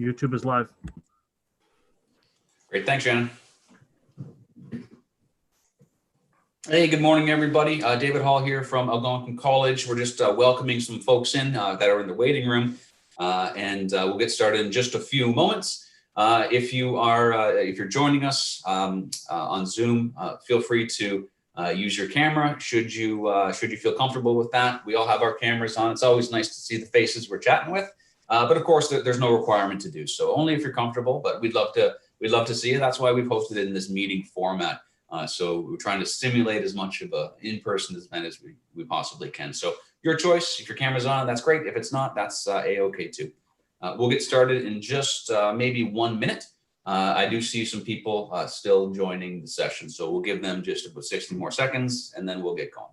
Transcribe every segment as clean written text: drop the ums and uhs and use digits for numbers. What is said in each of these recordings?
YouTube is live. Great, thanks, Shannon. Hey, good morning, everybody. David Hall here from Algonquin College. We're just welcoming some folks in that are in the waiting room, and we'll get started in just a few moments. If you're joining us on Zoom, feel free to use your camera. Should you feel comfortable with that? We all have our cameras on. It's always nice to see the faces we're chatting with, but of course, there's no requirement to do so. Only if you're comfortable. But we'd love to see you. That's why we've hosted it in this meeting format. So we're trying to simulate as much of a in-person event as we possibly can. So your choice. If your camera's on, that's great. If it's not, that's a-okay too. We'll get started in just maybe 1 minute. I do see some people still joining the session, so we'll give them just about 60 more seconds, and then we'll get going.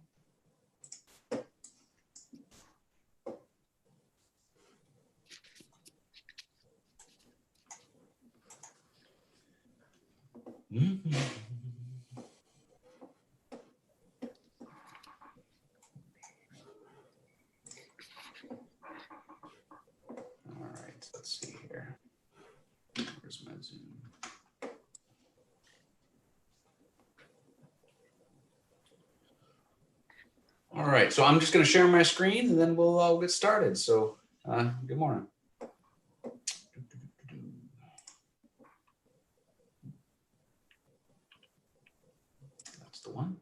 All right, let's see here. Where's my Zoom? All right, so I'm just going to share my screen, and then we'll get started. So, good morning. That's the one.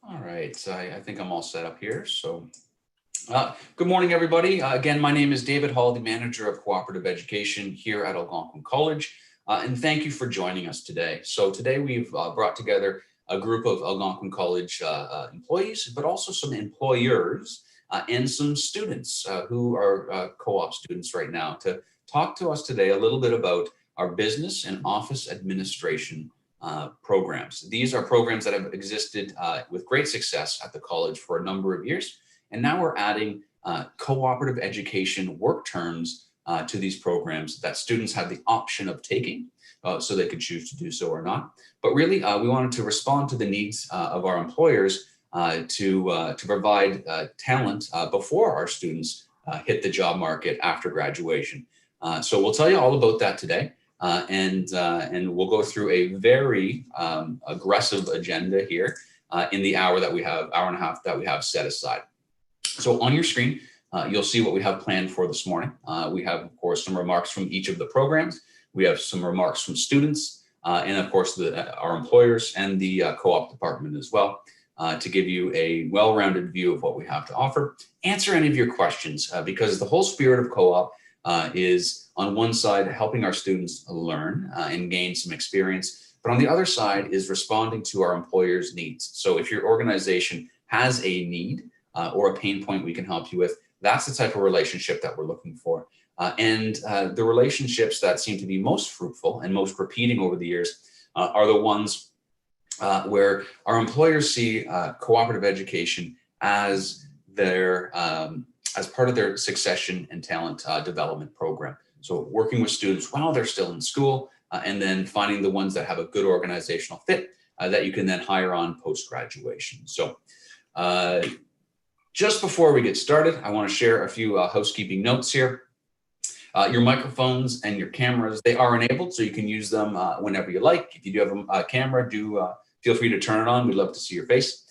All right, I think I'm all set up here. So good morning, everybody. Again, my name is David Hall, the manager of cooperative education here at Algonquin College. And thank you for joining us today. So today we've brought together a group of Algonquin College employees, but also some employers and some students who are co-op students right now to talk to us today a little bit about our business and office administration programs. These are programs that have existed with great success at the college for a number of years. And now we're adding cooperative education work terms to these programs that students have the option of taking, so they could choose to do so or not. But really, we wanted to respond to the needs of our employers to provide talent before our students hit the job market after graduation. So we'll tell you all about that today. And we'll go through a very aggressive agenda here in the hour and a half that we have set aside. So on your screen, you'll see what we have planned for this morning. We have, of course, some remarks from each of the programs. We have some remarks from students, and of course, our employers and the co-op department as well, to give you a well-rounded view of what we have to offer. Answer any of your questions, because the whole spirit of co-op is on one side helping our students learn and gain some experience, but on the other side is responding to our employers' needs. So if your organization has a need or a pain point we can help you with, that's the type of relationship that we're looking for. And the relationships that seem to be most fruitful and most repeating over the years are the ones where our employers see cooperative education as their as part of their succession and talent development program. So working with students while they're still in school, and then finding the ones that have a good organizational fit that you can then hire on post-graduation. So just before we get started, I want to share a few housekeeping notes here. Your microphones and your cameras, they are enabled, so you can use them whenever you like. If you do have a camera, feel free to turn it on. We'd love to see your face.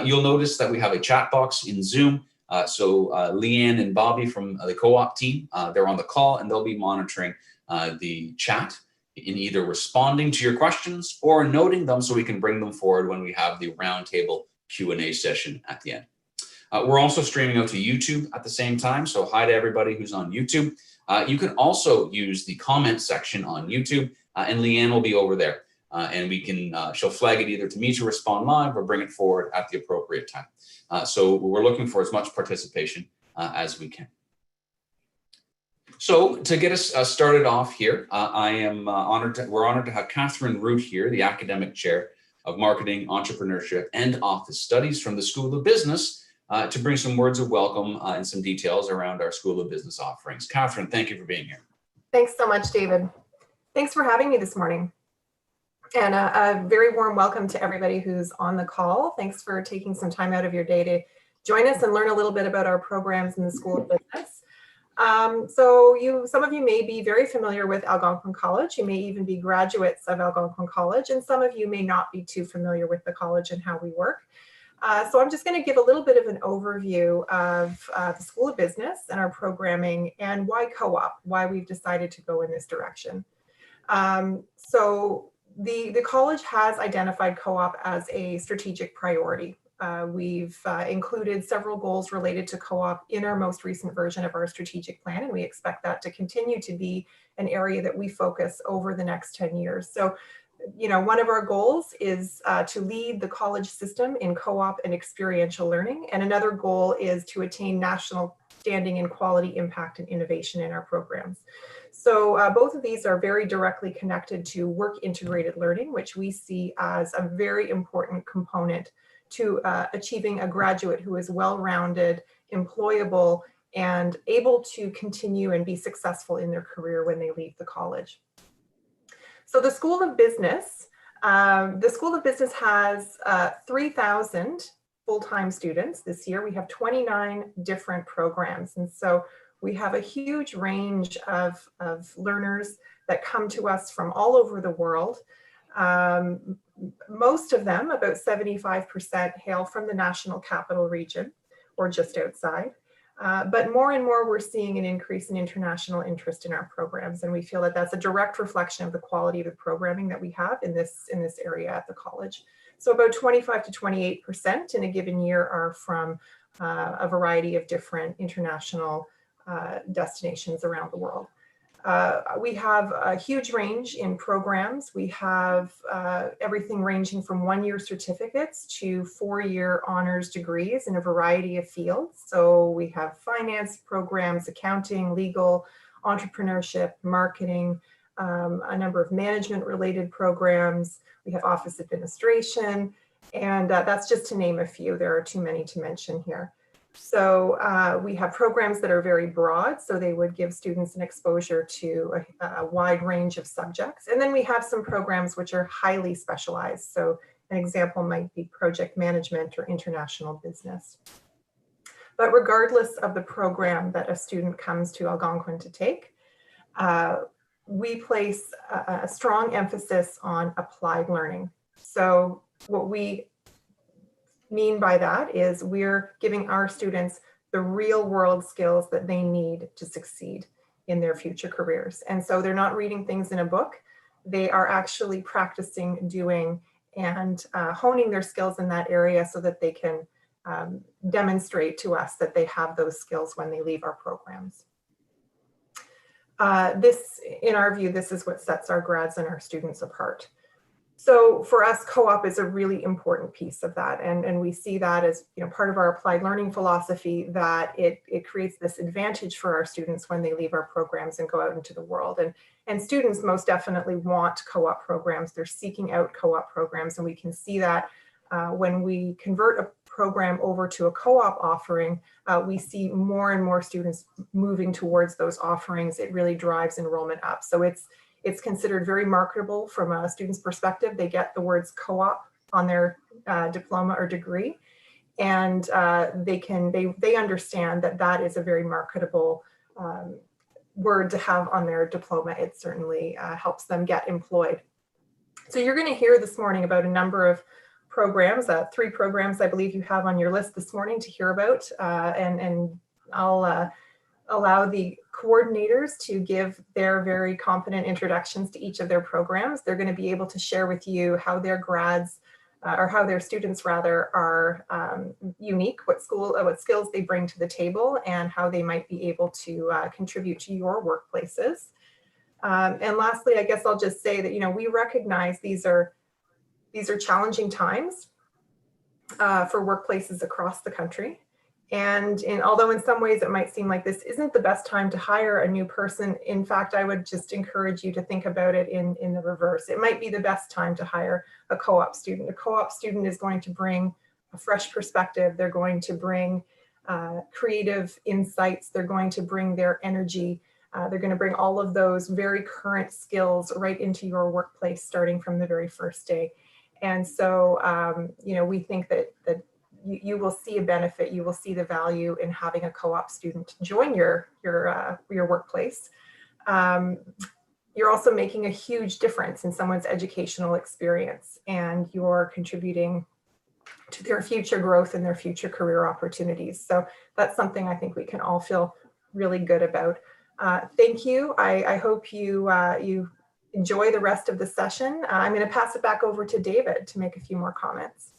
You'll notice that we have a chat box in Zoom. So Leanne and Bobby from the co-op team, they're on the call, and they'll be monitoring the chat in either responding to your questions or noting them so we can bring them forward when we have the roundtable Q&A session at the end. We're also streaming out to YouTube at the same time. So hi to everybody who's on YouTube. You can also use the comment section on YouTube, and Leanne will be over there. And we can, she'll flag it either to me to respond live or bring it forward at the appropriate time. So we're looking for as much participation as we can. So to get us started off here, we're honored to have Catherine Root here, the Academic Chair of Marketing, Entrepreneurship, and Office Studies from the School of Business, to bring some words of welcome and some details around our School of Business offerings. Catherine, thank you for being here. Thanks so much, David. Thanks for having me this morning. And a very warm welcome to everybody who's on the call. Thanks for taking some time out of your day to join us and learn a little bit about our programs in the School of Business. Some of you may be very familiar with Algonquin College. You may even be graduates of Algonquin College, and some of you may not be too familiar with the college and how we work. So I'm just going to give a little bit of an overview of the School of Business and our programming and why co-op, why we've decided to go in this direction. The college has identified co-op as a strategic priority. We've included several goals related to co-op in our most recent version of our strategic plan, and we expect that to continue to be an area that we focus over the next 10 years. So, one of our goals is to lead the college system in co-op and experiential learning, and another goal is to attain national standing in quality, impact, and innovation in our programs. So both of these are very directly connected to work integrated learning, which we see as a very important component to achieving a graduate who is well-rounded, employable, and able to continue and be successful in their career when they leave the college. So the School of Business has 3,000 full-time students this year. We have 29 different programs. And so we have a huge range of learners that come to us from all over the world. Most of them, about 75%, hail from the National Capital Region or just outside. But more and more, we're seeing an increase in international interest in our programs. And we feel that that's a direct reflection of the quality of the programming that we have in this area at the college. So about 25 to 28% in a given year are from a variety of different international destinations around the world. We have a huge range in programs. We have everything ranging from 1-year certificates to 4-year honors degrees in a variety of fields. So we have finance programs, accounting, legal, entrepreneurship, marketing, a number of management related programs. We have office administration, and that's just to name a few. There are too many to mention here. So we have programs that are very broad, so they would give students an exposure to a wide range of subjects. And then we have some programs which are highly specialized. So an example might be project management or international business. But regardless of the program that a student comes to Algonquin to take, we place a strong emphasis on applied learning. So what we mean by that is we're giving our students the real world skills that they need to succeed in their future careers. And so they're not reading things in a book. They are actually practicing, doing, and honing their skills in that area so that they can demonstrate to us that they have those skills when they leave our programs. In our view, this is what sets our grads and our students apart. So for us, co-op is a really important piece of that. And we see that as part of our applied learning philosophy, that it creates this advantage for our students when they leave our programs and go out into the world. And students most definitely want co-op programs. They're seeking out co-op programs. And we can see that when we convert a program over to a co-op offering, we see more and more students moving towards those offerings. It really drives enrollment up. So it's considered very marketable from a student's perspective. They get the words co-op on their diploma or degree, and they understand that that is a very marketable word to have on their diploma. It certainly helps them get employed. So you're going to hear this morning about a number of programs, 3 programs I believe you have on your list this morning to hear about, and I'll allow the coordinators to give their very competent introductions to each of their programs. They're going to be able to share with you how their grads, or how their students rather, are unique, what skills they bring to the table, and how they might be able to contribute to your workplaces. And lastly, I guess I'll just say that we recognize these are challenging times for workplaces across the country. And although in some ways it might seem like this isn't the best time to hire a new person, in fact, I would just encourage you to think about it in the reverse. It might be the best time to hire a co-op student. A co-op student is going to bring a fresh perspective. They're going to bring creative insights. They're going to bring their energy. They're going to bring all of those very current skills right into your workplace starting from the very first day. And so, we think that you will see a benefit, you will see the value in having a co-op student join your workplace. You're also making a huge difference in someone's educational experience, and you're contributing to their future growth and their future career opportunities. So that's something I think we can all feel really good about. Thank you. I hope you enjoy the rest of the session. I'm going to pass it back over to David to make a few more comments.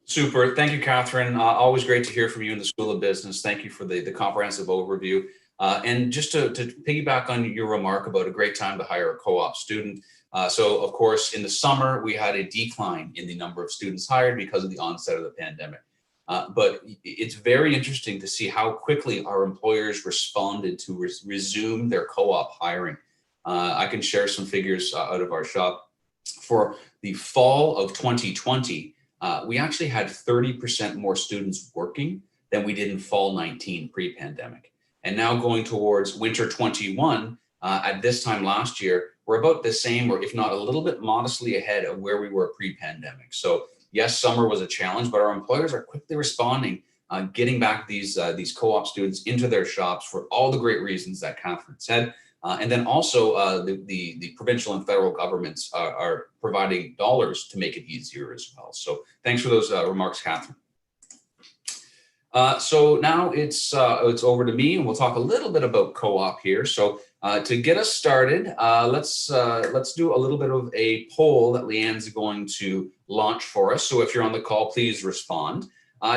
Super. Thank you, Catherine. Always great to hear from you in the School of Business. Thank you for the comprehensive overview. And just to piggyback on your remark about a great time to hire a co-op student. So, of course, in the summer, we had a decline in the number of students hired because of the onset of the pandemic. But it's very interesting to see how quickly our employers responded to resume their co-op hiring. I can share some figures out of our shop. For the fall of 2020, we actually had 30% more students working than we did in fall 19 pre-pandemic. And now going towards winter 21, at this time last year, we're about the same, or if not a little bit modestly ahead of where we were pre-pandemic. So yes, summer was a challenge, but our employers are quickly responding, getting back these co-op students into their shops for all the great reasons that Catherine said. And then also the provincial and federal governments are providing dollars to make it easier as well. So thanks for those remarks, Catherine. So now it's over to me, and we'll talk a little bit about co-op here. So to get us started, let's do a little bit of a poll that Leanne's going to launch for us. So if you're on the call, please respond,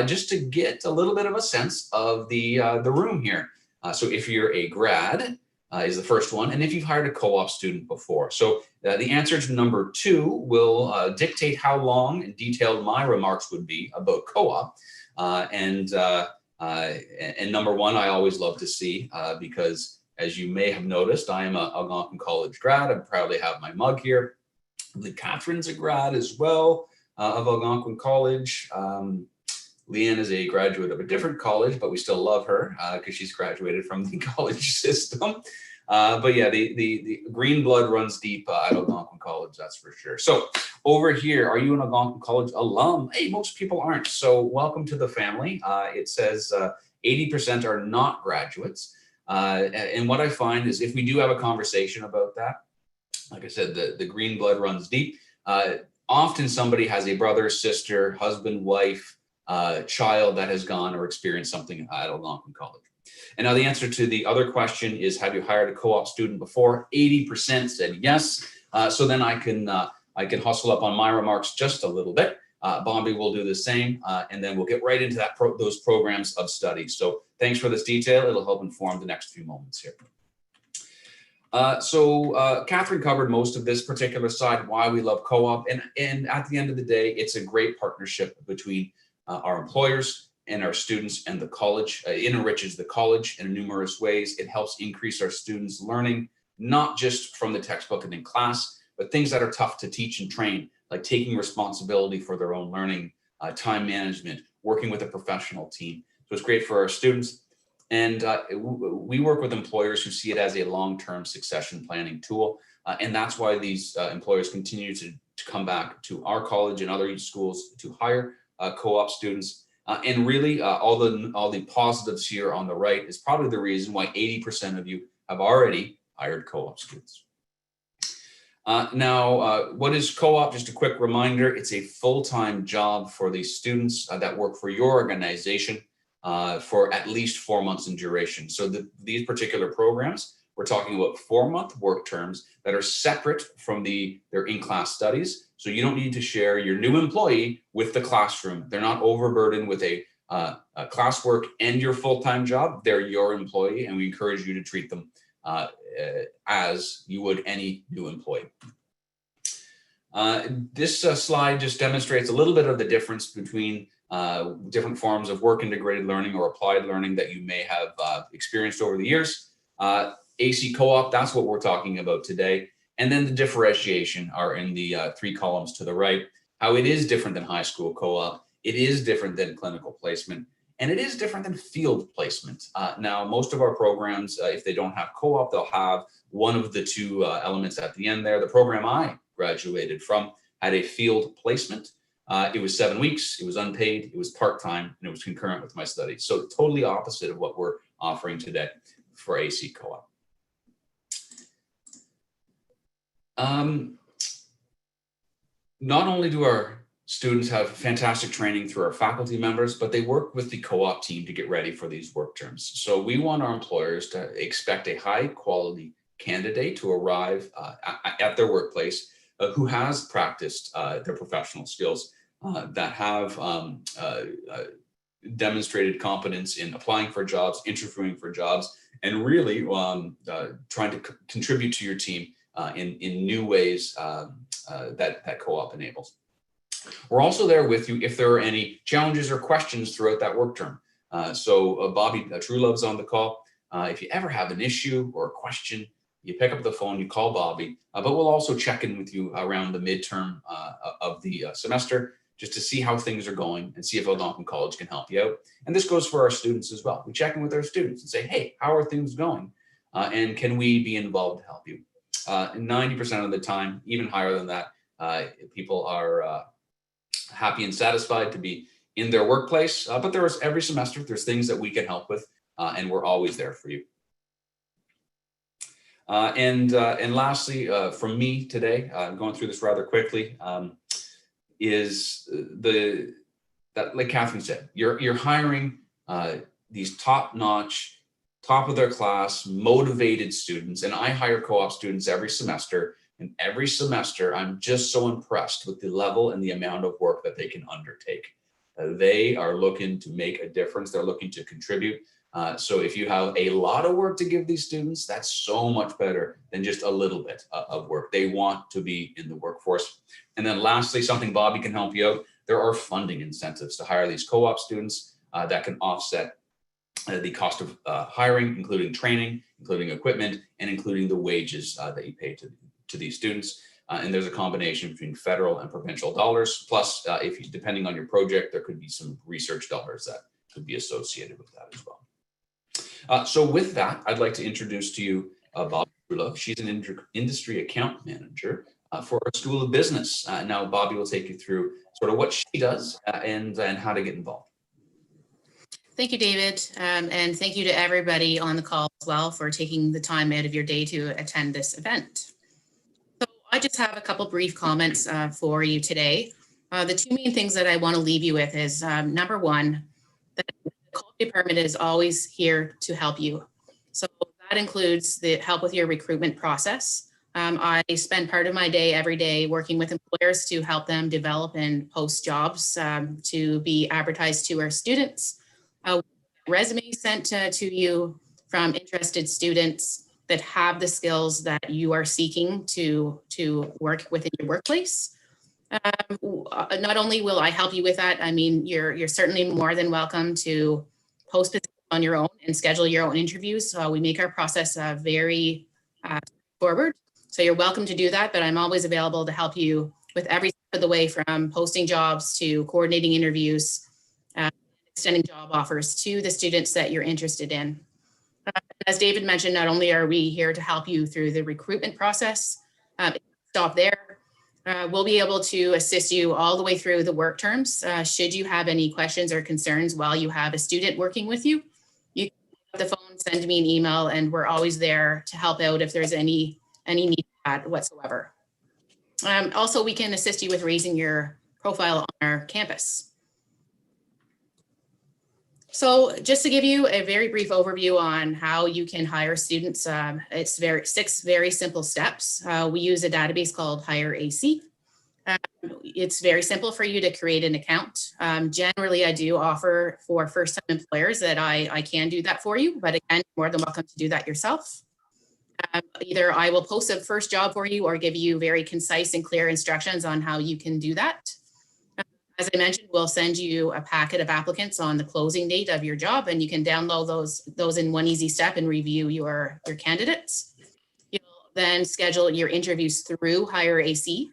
just to get a little bit of a sense of the room here. So if you're a grad, is the first one, and if you've hired a co-op student before. So the answer to number 2 will dictate how long and detailed my remarks would be about co-op. And number 1, I always love to see, because as you may have noticed, I am a Algonquin College grad. I proudly have my mug here. I believe Catherine's a grad as well of Algonquin College. Leanne is a graduate of a different college, but we still love her because she's graduated from the college system. But yeah, the green blood runs deep at Algonquin College, that's for sure. So over here, are you an Algonquin College alum? Hey, most people aren't. So welcome to the family. It says 80% are not graduates. And what I find is if we do have a conversation about that, like I said, the green blood runs deep. Often somebody has a brother, sister, husband, wife, child that has gone or experienced something at Algonquin College. And now the answer to the other question is, have you hired a co-op student before? 80% said yes. So then I can hustle up on my remarks just a little bit. Bombi will do the same, and then we'll get right into those programs of study. So thanks for this detail. It'll help inform the next few moments here. So Catherine covered most of this particular side, why we love co-op. And at the end of the day, it's a great partnership between our employers and our students and the college. It enriches the college in numerous ways. It helps increase our students' learning, not just from the textbook and in class, but things that are tough to teach and train, like taking responsibility for their own learning, time management, working with a professional team. So it's great for our students. And we work with employers who see it as a long-term succession planning tool. And that's why these employers continue to come back to our college and other schools to hire co-op students. And really, all the positives here on the right is probably the reason why 80% of you have already hired co-op students. Now, what is co-op? Just a quick reminder, it's a full-time job for the students that work for your organization for at least 4 months in duration. So these particular programs, we're talking about 4-month work terms that are separate from their in-class studies. So you don't need to share your new employee with the classroom. They're not overburdened with a classwork and your full-time job. They're your employee, and we encourage you to treat them as you would any new employee. This slide just demonstrates a little bit of the difference between different forms of work integrated learning or applied learning that you may have experienced over the years. AC co-op, that's what we're talking about today. And then the differentiation are in the 3 columns to the right, how it is different than high school co-op. It is different than clinical placement. And it is different than field placement. Now, most of our programs, if they don't have co-op, they'll have one of the two elements at the end there. The program I graduated from had a field placement. It was 7 weeks, it was unpaid, it was part-time, and it was concurrent with my studies. So totally opposite of what we're offering today for AC co-op. Not only do our students have fantastic training through our faculty members, but they work with the co-op team to get ready for these work terms. So we want our employers to expect a high quality candidate to arrive at their workplace who has practiced their professional skills, that have demonstrated competence in applying for jobs, interviewing for jobs, and really trying to contribute to your team in new ways that co-op enables. We're also there with you if there are any challenges or questions throughout that work term. So Bobby Truelove's on the call. If you ever have an issue or a question, you pick up the phone, you call Bobby, but we'll also check in with you around the midterm of the semester just to see how things are going and see if Algonquin College can help you out. And this goes for our students as well. We check in with our students and say, hey, how are things going? And can we be involved to help you? 90% of the time, even higher than that, people are happy and satisfied to be in their workplace. But every semester, there's things that we can help with, and we're always there for you. And lastly, from me today, going through this rather quickly, is that like Catherine said, you're hiring these top-notch, top of their class, motivated students, and I hire co-op students every semester. And every semester, I'm just so impressed with the level and the amount of work that they can undertake. They are looking to make a difference. They're looking to contribute. So if you have a lot of work to give these students, that's so much better than just a little bit of work. They want to be in the workforce. And then lastly, something Bobby can help you out. There are funding incentives to hire these co-op students that can offset the cost of hiring, including training, including equipment, and including the wages that you pay to these students. And there's a combination between federal and provincial dollars. Plus, depending on your project, there could be some research dollars that could be associated with that as well. So with that, I'd like to introduce to you Bobby Truelove. She's an industry account manager for our School of Business. Now, Bobby will take you through sort of what she does and how to get involved. Thank you, David. And thank you to everybody on the call as well for taking the time out of your day to attend this event. So I just have a couple brief comments for you today. The two main things that I want to leave you with is number one, that the college department is always here to help you. So that includes the help with your recruitment process. I spend part of my day every day working with employers to help them develop and post jobs to be advertised to our students. Resumes sent to you from interested students that have the skills that you are seeking to work within your workplace. Not only will I help you with that, I mean, you're certainly more than welcome to post positions on your own and schedule your own interviews. We make our process very forward. So you're welcome to do that, but I'm always available to help you with every step of the way, from posting jobs to coordinating interviews, extending job offers to the students that you're interested in. As David mentioned, not only are we here to help you through the recruitment process, stop there. We'll be able to assist you all the way through the work terms. Should you have any questions or concerns while you have a student working with you, you can pick up the phone, send me an email, and we're always there to help out if there's any need for that whatsoever. Also, we can assist you with raising your profile on our campus. So just to give you a very brief overview on how you can hire students, it's six very simple steps. We use a database called Hire AC. It's very simple for you to create an account. Generally, I do offer for first-time employers that I can do that for you, but again, you're more than welcome to do that yourself. Either I will post a first job for you or give you very concise and clear instructions on how you can do that. As I mentioned, we'll send you a packet of applicants on the closing date of your job, and you can download those in one easy step and review your candidates. You'll then schedule your interviews through Hire AC.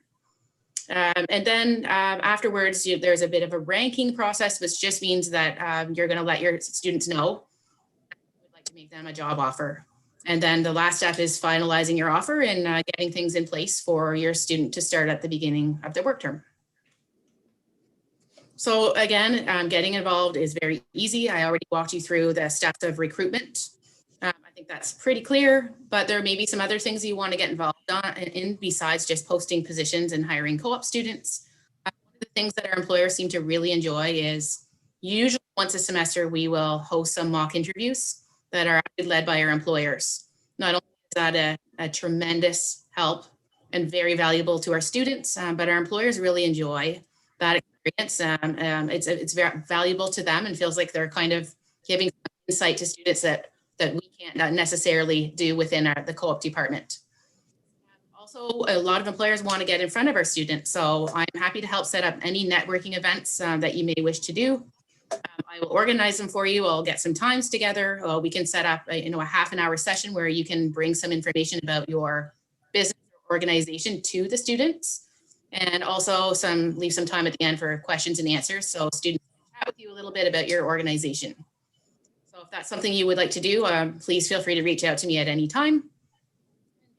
And then afterwards, there's a bit of a ranking process, which just means that you're going to let your students know you would like to make them a job offer. And then the last step is finalizing your offer and getting things in place for your student to start at the beginning of their work term. So again, getting involved is very easy. I already walked you through the steps of recruitment. I think that's pretty clear, but there may be some other things you want to get involved in besides just posting positions and hiring co-op students. One of the things that our employers seem to really enjoy is usually once a semester, we will host some mock interviews that are actually led by our employers. Not only is that a tremendous help and very valuable to our students, but our employers really enjoy that experience. It's very valuable to them and feels like they're kind of giving insight to students that we can't necessarily do within the co-op department. Also, a lot of employers want to get in front of our students, so I'm happy to help set up any networking events that you may wish to do. I will organize them for you. I'll get some times together. We can set up a half an hour session where you can bring some information about your business or organization to the students, and also leave some time at the end for questions and answers, so students can chat with you a little bit about your organization. So if that's something you would like to do, please feel free to reach out to me at any time.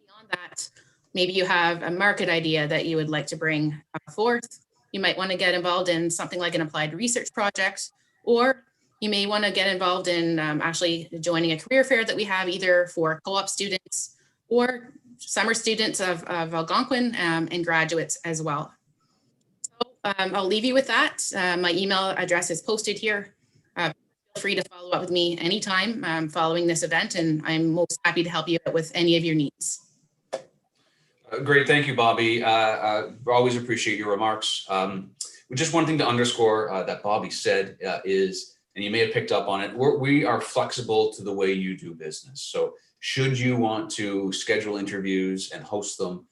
Beyond that, maybe you have a market idea that you would like to bring forth. You might want to get involved in something like an applied research project, or you may want to get involved in actually joining a career fair that we have either for co-op students or summer students of Algonquin and graduates as well. So I'll leave you with that. My email address is posted here. Feel free to follow up with me anytime following this event, and I'm most happy to help you out with any of your needs. Great, thank you, Bobby. Always appreciate your remarks. Just one thing to underscore that Bobby said is, and you may have picked up on it, we are flexible to the way you do business. So should you want to schedule interviews and host them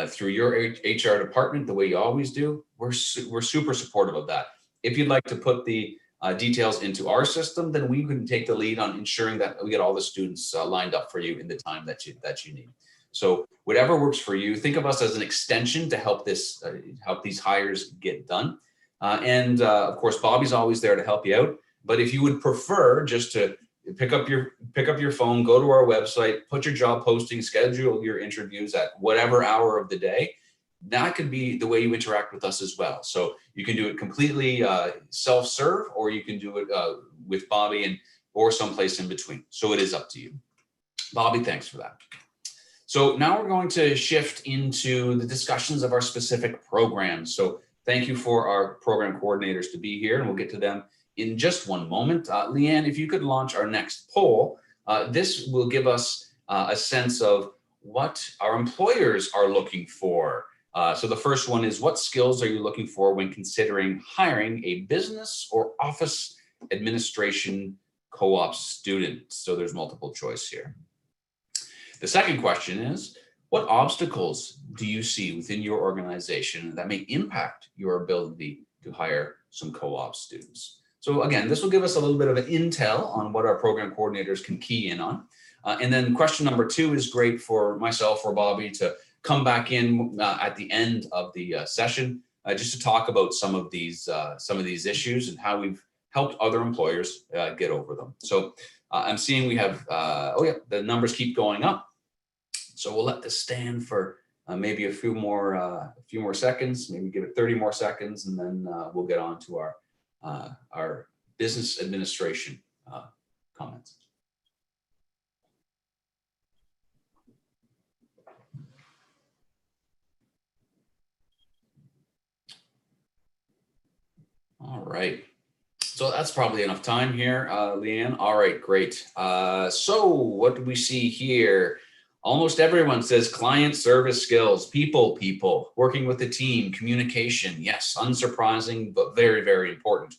through your HR department the way you always do, we're super supportive of that. If you'd like to put the details into our system, then we can take the lead on ensuring that we get all the students lined up for you in the time that you need. So whatever works for you, think of us as an extension to help these hires get done. Of course, Bobby's always there to help you out. But if you would prefer just to pick up your phone, go to our website, put your job posting, schedule your interviews at whatever hour of the day, that could be the way you interact with us as well. So you can do it completely self-serve, or you can do it with Bobby or someplace in between. So it is up to you. Bobby, thanks for that. So now we're going to shift into the discussions of our specific programs. So thank you for our program coordinators to be here, and we'll get to them in just one moment. Leanne, if you could launch our next poll, this will give us a sense of what our employers are looking for. So the first one is, what skills are you looking for when considering hiring a business or office administration co-op student? So there's multiple choice here. The second question is, what obstacles do you see within your organization that may impact your ability to hire some co-op students? So again, this will give us a little bit of an intel on what our program coordinators can key in on. And then question number 2 is great for myself or Bobby to come back in at the end of the session, just to talk about some of these issues and how we've helped other employers get over them. So I'm seeing we have, the numbers keep going up. So we'll let this stand for maybe a few more seconds, maybe give it 30 more seconds, and then we'll get on to our business administration comments. All right. So that's probably enough time here, Leanne. All right, great. So what do we see here? Almost everyone says client service skills, people, working with the team, communication. Yes, unsurprising, but very, very important.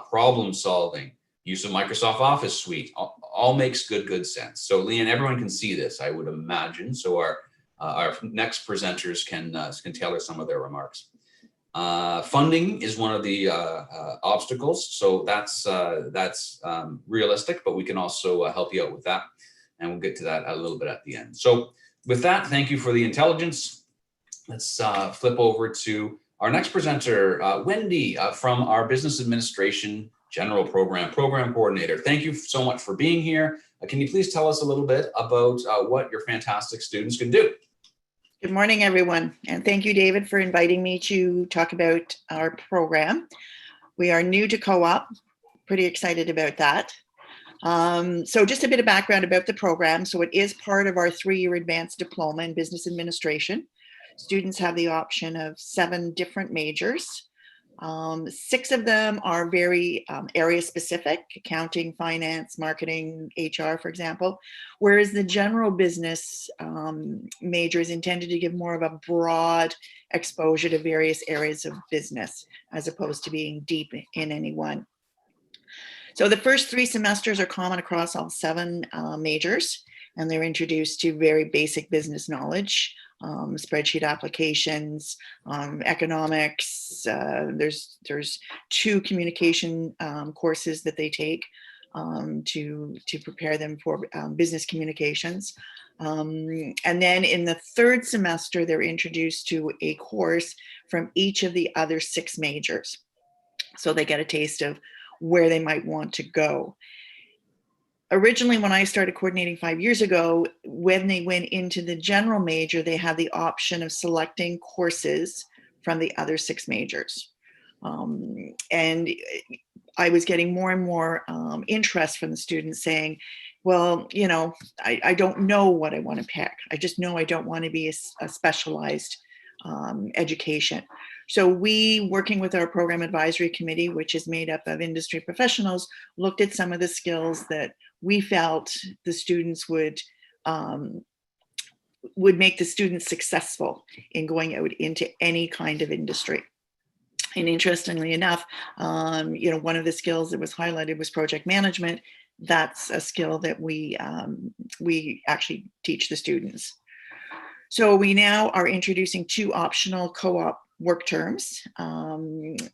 Problem solving, use of Microsoft Office suite, all makes good sense. So Leanne, everyone can see this, I would imagine. So our next presenters can tailor some of their remarks. Funding is one of the obstacles. So that's realistic, but we can also help you out with that. And we'll get to that a little bit at the end. So with that, thank you for the intelligence. Let's flip over to our next presenter, Wendy, from our Business Administration General Program Coordinator. Thank you so much for being here. Can you please tell us a little bit about what your fantastic students can do? Good morning, everyone. And thank you, David, for inviting me to talk about our program. We are new to co-op, pretty excited about that. So just a bit of background about the program. So it is part of our 3-year advanced diploma in business administration. Students have the option of 7 different majors. 6 of them are very area specific: accounting, finance, marketing, HR, for example, whereas the general business major is intended to give more of a broad exposure to various areas of business, as opposed to being deep in any one. So the first 3 semesters are common across all 7 majors, and they're introduced to very basic business knowledge, spreadsheet applications, economics. There's 2 communication courses that they take to prepare them for business communications. And then in the 3rd semester, they're introduced to a course from each of the other 6 majors. So they get a taste of where they might want to go. Originally, when I started coordinating 5 years ago, when they went into the general major, they had the option of selecting courses from the other 6 majors. And I was getting more and more interest from the students saying, well, you know, I don't know what I want to pick. I just know I don't want to be a specialized education. So we, working with our program advisory committee, which is made up of industry professionals, looked at some of the skills that we felt the students would make the students successful in going out into any kind of industry. And interestingly enough, you know, one of the skills that was highlighted was project management. That's a skill that we actually teach the students. So we now are introducing 2 optional co-op work terms.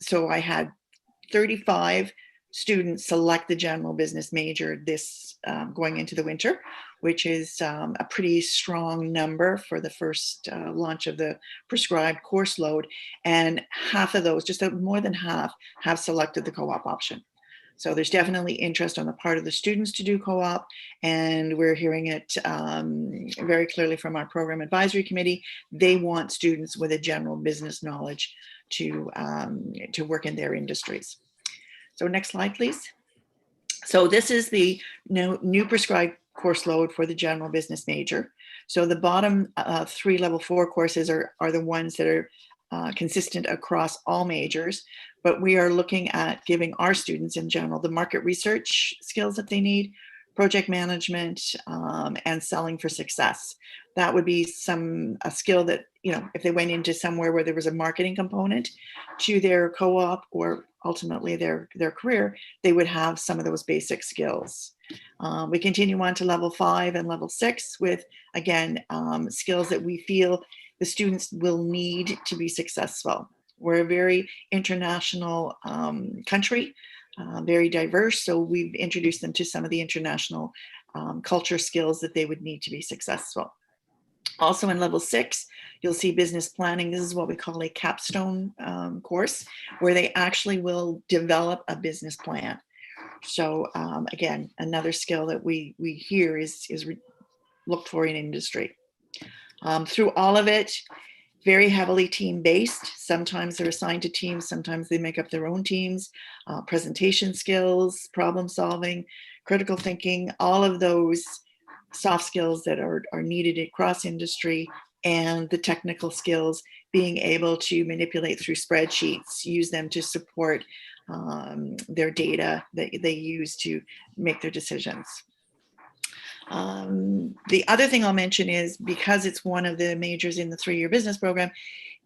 So I had 35 students select the general business major this going into the winter, which is a pretty strong number for the first launch of the prescribed course load. And half of those, just more than half, have selected the co-op option. So there's definitely interest on the part of the students to do co-op, and we're hearing it very clearly from our program advisory committee. They want students with a general business knowledge to work in their industries. So next slide, please. So this is the new prescribed course load for the general business major. So the bottom 3 level 4 courses are the ones that are consistent across all majors, but we are looking at giving our students in general the market research skills that they need, project management, and selling for success. That would be a skill that, you know, if they went into somewhere where there was a marketing component to their co-op or ultimately their career, they would have some of those basic skills. We continue on to level 5 and level 6 with, again, skills that we feel the students will need to be successful. We're a very international country, very diverse, so we've introduced them to some of the international culture skills that they would need to be successful. Also in level 6, you'll see business planning. This is what we call a capstone course, where they actually will develop a business plan. So again, another skill that we hear is looked for in industry. Through all of it, very heavily team-based. Sometimes they're assigned to teams, sometimes they make up their own teams. Presentation skills, problem solving, critical thinking, all of those soft skills that are needed across industry, and the technical skills, being able to manipulate through spreadsheets, use them to support their data that they use to make their decisions. The other thing I'll mention is, because it's one of the majors in the 3-year business program,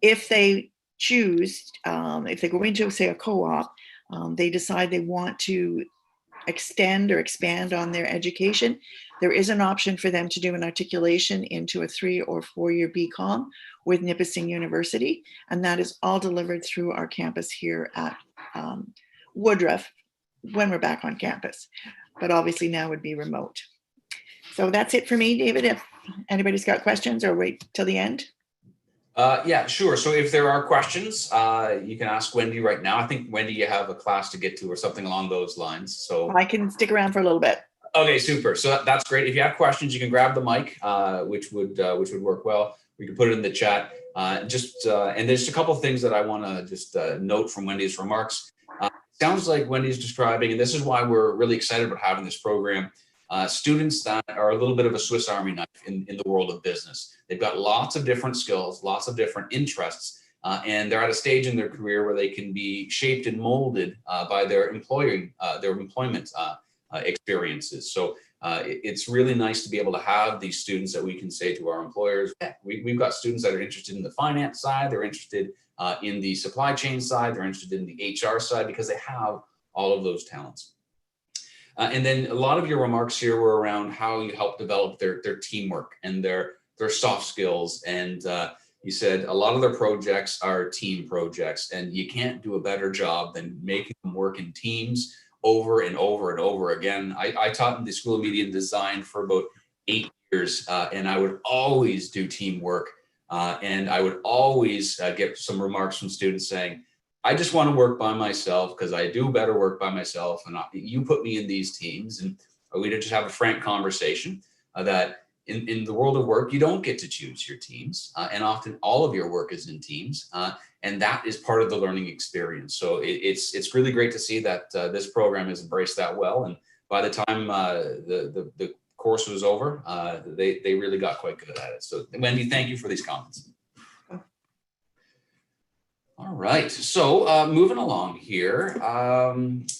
if they choose, if they go into, say, a co-op, they decide they want to extend or expand on their education, there is an option for them to do an articulation into a 3 or 4-year BCom with Nipissing University, and that is all delivered through our campus here at Woodruff when we're back on campus, but obviously now would be remote. So that's it for me, David. If anybody's got questions, or wait till the end. Yeah, sure. So if there are questions, you can ask Wendy right now. I think, Wendy, you have a class to get to or something along those lines. So I can stick around for a little bit. okay, super. So that's great. If you have questions, you can grab the mic, which would work well. We can put it in the chat. And there's a couple of things that I want to just note from Wendy's remarks. Sounds like Wendy's describing, and this is why we're really excited about having this program, students that are a little bit of a Swiss Army knife in the world of business. They've got lots of different skills, lots of different interests, and they're at a stage in their career where they can be shaped and molded by their employment experiences. So it's really nice to be able to have these students that we can say to our employers, we've got students that are interested in the finance side, they're interested in the supply chain side, they're interested in the HR side, because they have all of those talents. And then a lot of your remarks here were around how you help develop their teamwork and their soft skills. And you said a lot of their projects are team projects, and you can't do a better job than making them work in teams over and over and over again. I taught in the School of Media and Design for about 8 years, and I would always do teamwork. And I would always get some remarks from students saying, I just want to work by myself because I do better work by myself. And you put me in these teams. And we'd just have a frank conversation that in the world of work, you don't get to choose your teams. And often all of your work is in teams. And that is part of the learning experience. So it's really great to see that this program has embraced that well. And by the time the course was over, they really got quite good at it. So Wendy, thank you for these comments. All right, so moving along here,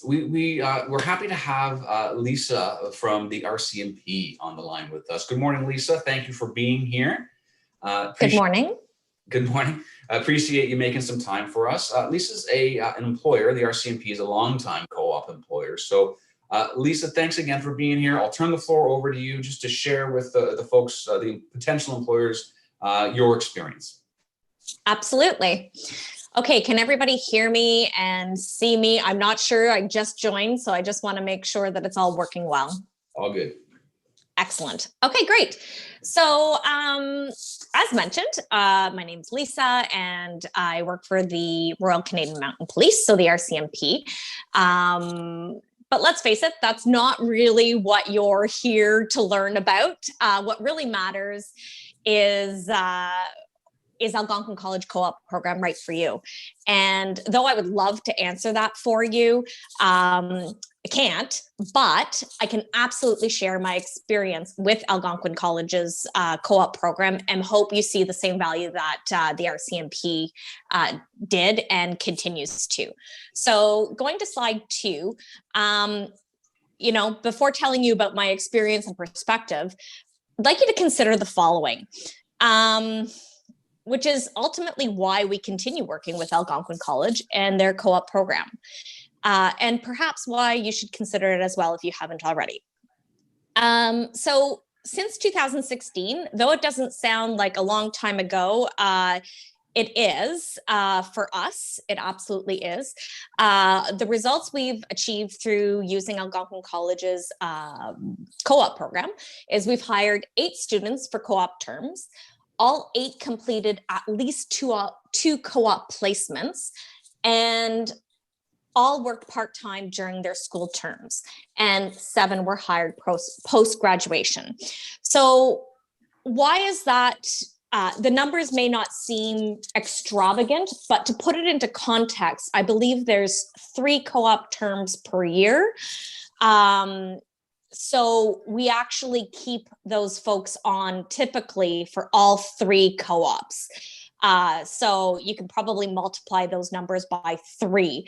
we're happy to have Lisa from the RCMP on the line with us. Good morning, Lisa. Thank you for being here. Good morning. Good morning. I appreciate you making some time for us. Lisa's an employer. The RCMP is a longtime co-op employer. So Lisa, thanks again for being here. I'll turn the floor over to you just to share with the folks, the potential employers, your experience. Absolutely. Okay, can everybody hear me and see me? I'm not sure, I just joined, so I just want to make sure that it's all working well. All good. Excellent. Okay, great. So as mentioned, my name's Lisa and I work for the Royal Canadian Mounted Police, so the RCMP. But let's face it, that's not really what you're here to learn about. What really matters is Algonquin College Co-op program right for you? And though I would love to answer that for you, I can't, but I can absolutely share my experience with Algonquin College's co-op program and hope you see the same value that the RCMP did and continues to. So going to slide 2, before telling you about my experience and perspective, I'd like you to consider the following. Which is ultimately why we continue working with Algonquin College and their co-op program. And perhaps why you should consider it as well if you haven't already. So since 2016, though it doesn't sound like a long time ago, it is for us, it absolutely is. The results we've achieved through using Algonquin College's co-op program is we've hired 8 students for co-op terms. All 8 completed at least two co-op placements, and all worked part-time during their school terms, and 7 were hired post-graduation. So why is that? The numbers may not seem extravagant, but to put it into context, I believe there's 3 co-op terms per year. So we actually keep those folks on typically for all 3 co-ops. So you can probably multiply those numbers by 3.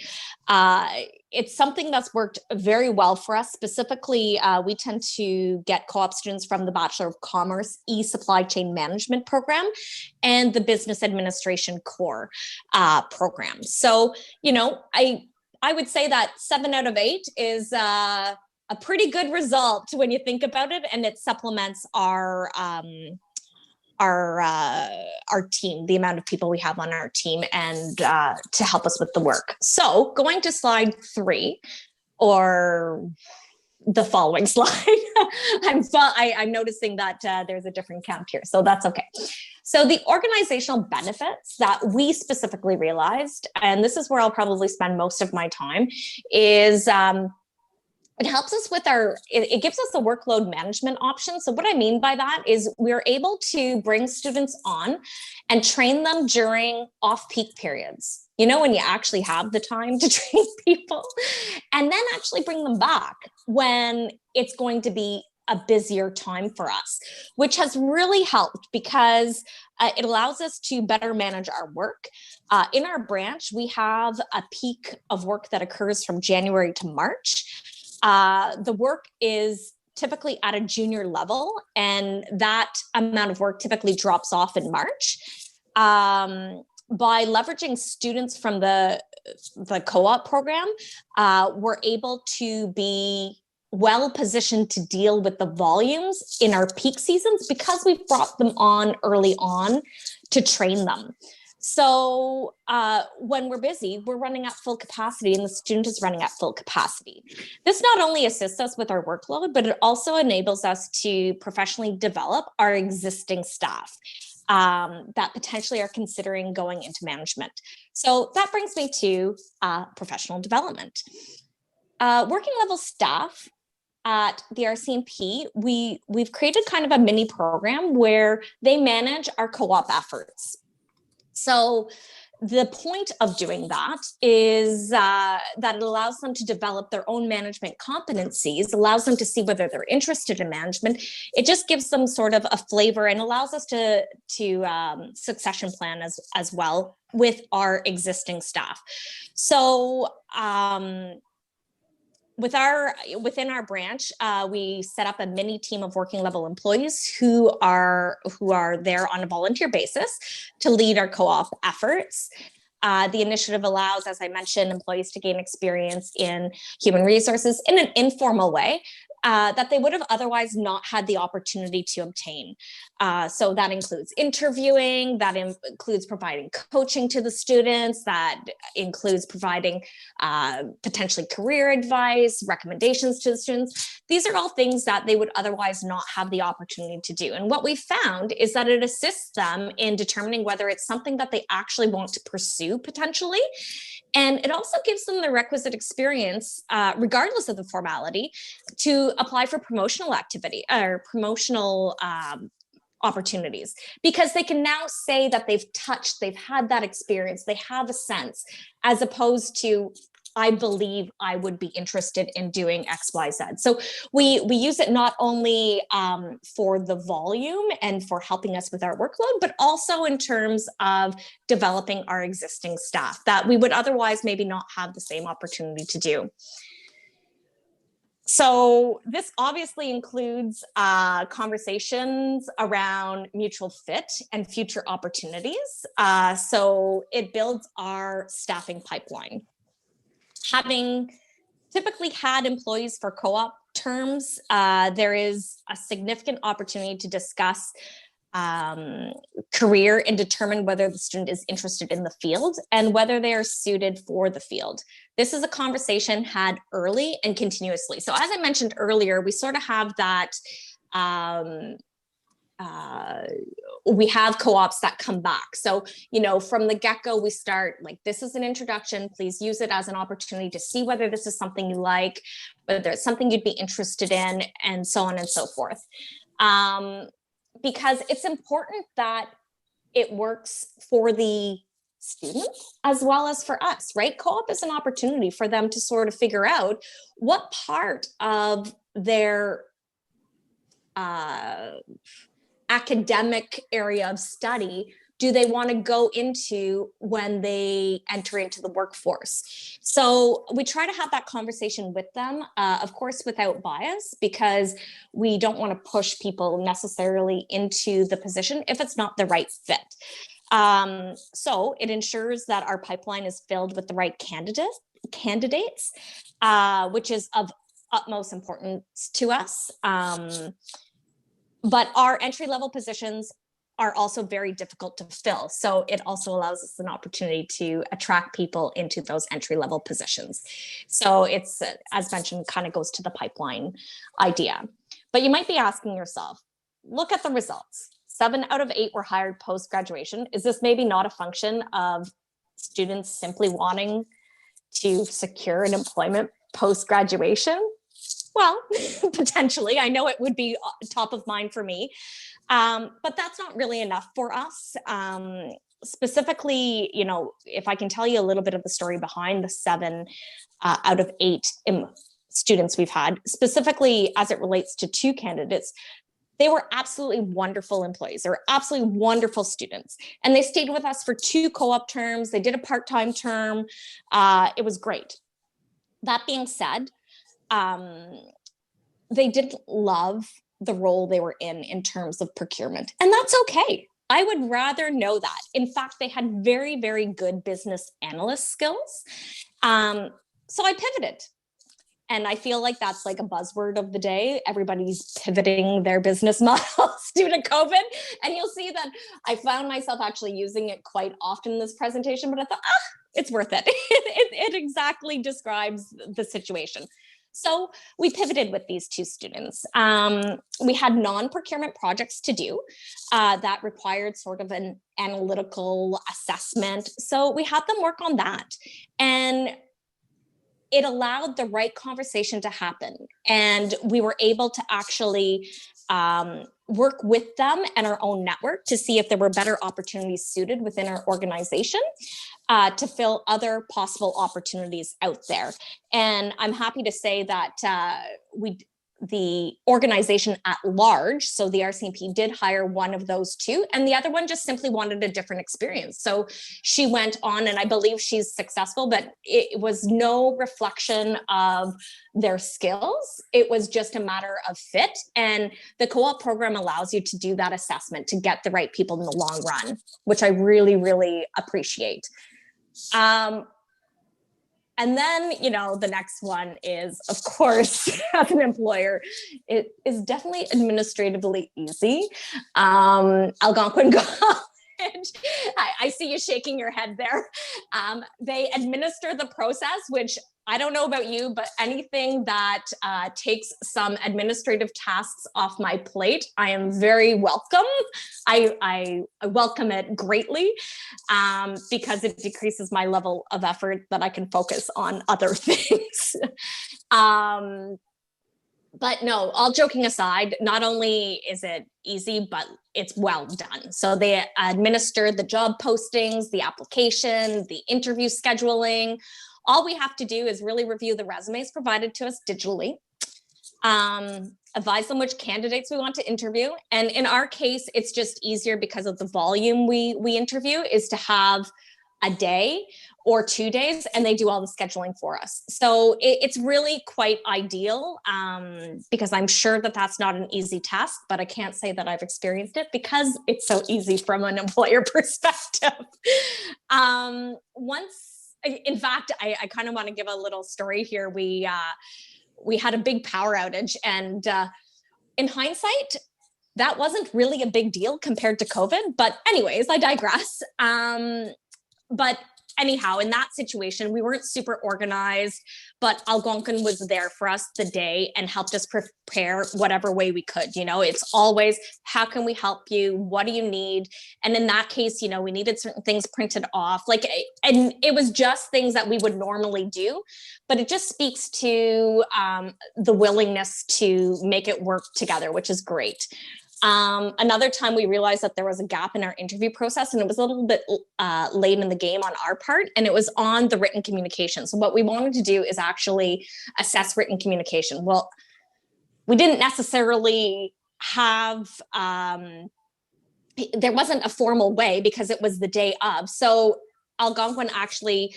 It's something that's worked very well for us. Specifically, we tend to get co-op students from the Bachelor of Commerce e-Supply Chain Management program and the Business Administration Core program. So, I would say that 7 out of 8 is a pretty good result when you think about it, and it supplements our team, the amount of people we have on our team, and to help us with the work. So going to slide 3, or the following slide. I'm noticing that there's a different count here, so that's okay. So the organizational benefits that we specifically realized, and this is where I'll probably spend most of my time, is it helps us with it gives us a workload management option. So what I mean by that is we're able to bring students on and train them during off-peak periods. You know, when you actually have the time to train people, and then actually bring them back when it's going to be a busier time for us, which has really helped because it allows us to better manage our work. In our branch, we have a peak of work that occurs from January to March. The work is typically at a junior level, and that amount of work typically drops off in March. By leveraging students from the co-op program, we're able to be well positioned to deal with the volumes in our peak seasons because we've brought them on early on to train them. So when we're busy, we're running at full capacity and the student is running at full capacity. This not only assists us with our workload, but it also enables us to professionally develop our existing staff that potentially are considering going into management. So that brings me to professional development. Working level staff at the RCMP, we've created kind of a mini program where they manage our co-op efforts. So the point of doing that is that it allows them to develop their own management competencies, allows them to see whether they're interested in management. It just gives them sort of a flavor and allows us to succession plan as well with our existing staff. So within our branch, we set up a mini team of working level employees who are there on a volunteer basis to lead our co-op efforts. The initiative allows, as I mentioned, employees to gain experience in human resources in an informal way that they would have otherwise not had the opportunity to obtain. So that includes interviewing, that includes providing coaching to the students, that includes providing potentially career advice, recommendations to the students. These are all things that they would otherwise not have the opportunity to do. And what we found is that it assists them in determining whether it's something that they actually want to pursue potentially. And it also gives them the requisite experience, regardless of the formality, to apply for promotional activity or promotional opportunities, because they can now say that they've had that experience, they have a sense, as opposed to, I believe I would be interested in doing X, Y, Z. So we use it not only for the volume and for helping us with our workload, but also in terms of developing our existing staff that we would otherwise maybe not have the same opportunity to do. So this obviously includes conversations around mutual fit and future opportunities. So it builds our staffing pipeline. Having typically had employees for co-op terms, there is a significant opportunity to discuss career and determine whether the student is interested in the field and whether they are suited for the field. This is a conversation had early and continuously. So as I mentioned earlier, we sort of have that we have co-ops that come back. So, you know, from the get-go, we start like, this is an introduction. Please use it as an opportunity to see whether this is something you like, whether it's something you'd be interested in, and so on and so forth. Because it's important that it works for the student as well as for us, right? Co-op is an opportunity for them to sort of figure out what part of their academic area of study do they want to go into when they enter into the workforce. So we try to have that conversation with them, of course, without bias, because we don't want to push people necessarily into the position if it's not the right fit. So it ensures that our pipeline is filled with the right candidates, which is of utmost importance to us. But our entry-level positions are also very difficult to fill. So it also allows us an opportunity to attract people into those entry-level positions. So it's, as mentioned, kind of goes to the pipeline idea. But you might be asking yourself, look at the results. 7 out of 8 were hired post-graduation. Is this maybe not a function of students simply wanting to secure an employment post-graduation? Well, potentially. I know it would be top of mind for me, but that's not really enough for us. Specifically, you know, if I can tell you a little bit of the story behind the 7 out of 8 students we've had, specifically as it relates to 2 candidates, they were absolutely wonderful employees. They were absolutely wonderful students. And they stayed with us for 2 co-op terms. They did a part-time term. It was great. That being said, they didn't love the role they were in terms of procurement. And that's okay. I would rather know that. In fact, they had very, very good business analyst skills. So I pivoted. And I feel like that's like a buzzword of the day. Everybody's pivoting their business models due to COVID. And you'll see that I found myself actually using it quite often in this presentation, but I thought, it's worth it. It exactly describes the situation. So we pivoted with these 2 students. We had non-procurement projects to do that required sort of an analytical assessment. So we had them work on that. And it allowed the right conversation to happen. And we were able to actually work with them and our own network to see if there were better opportunities suited within our organization to fill other possible opportunities out there. And I'm happy to say that the organization at large, so the RCMP did hire one of those 2, and the other one just simply wanted a different experience. So she went on, and I believe she's successful, but it was no reflection of their skills. It was just a matter of fit. And the co-op program allows you to do that assessment to get the right people in the long run, which I really, really appreciate. And then, you know, the next one is, of course, as an employer, it is definitely administratively easy. Algonquin College, I see you shaking your head there. They administer the process, which I don't know about you, but anything that takes some administrative tasks off my plate, I am very welcome. I welcome it greatly because it decreases my level of effort that I can focus on other things. But no, all joking aside, not only is it easy, but it's well done. So they administer the job postings, the application, the interview scheduling. All we have to do is really review the resumes provided to us digitally, advise them which candidates we want to interview. And in our case, it's just easier because of the volume we interview is to have a day or 2 days, and they do all the scheduling for us. So it's really quite ideal because I'm sure that that's not an easy task, but I can't say that I've experienced it because it's so easy from an employer perspective. In fact, I kind of want to give a little story here. We had a big power outage, and in hindsight, that wasn't really a big deal compared to COVID. But anyways, I digress. But anyhow, in that situation, we weren't super organized, but Algonquin was there for us the day and helped us prepare whatever way we could. You know, it's always, how can we help you? What do you need? And in that case, you know, we needed certain things printed off, and it was just things that we would normally do, but it just speaks to the willingness to make it work together, which is great. Another time we realized that there was a gap in our interview process, and it was a little bit late in the game on our part, and it was on the written communication. So what we wanted to do is actually assess written communication. Well, we didn't necessarily have, there wasn't a formal way because it was the day of. So Algonquin actually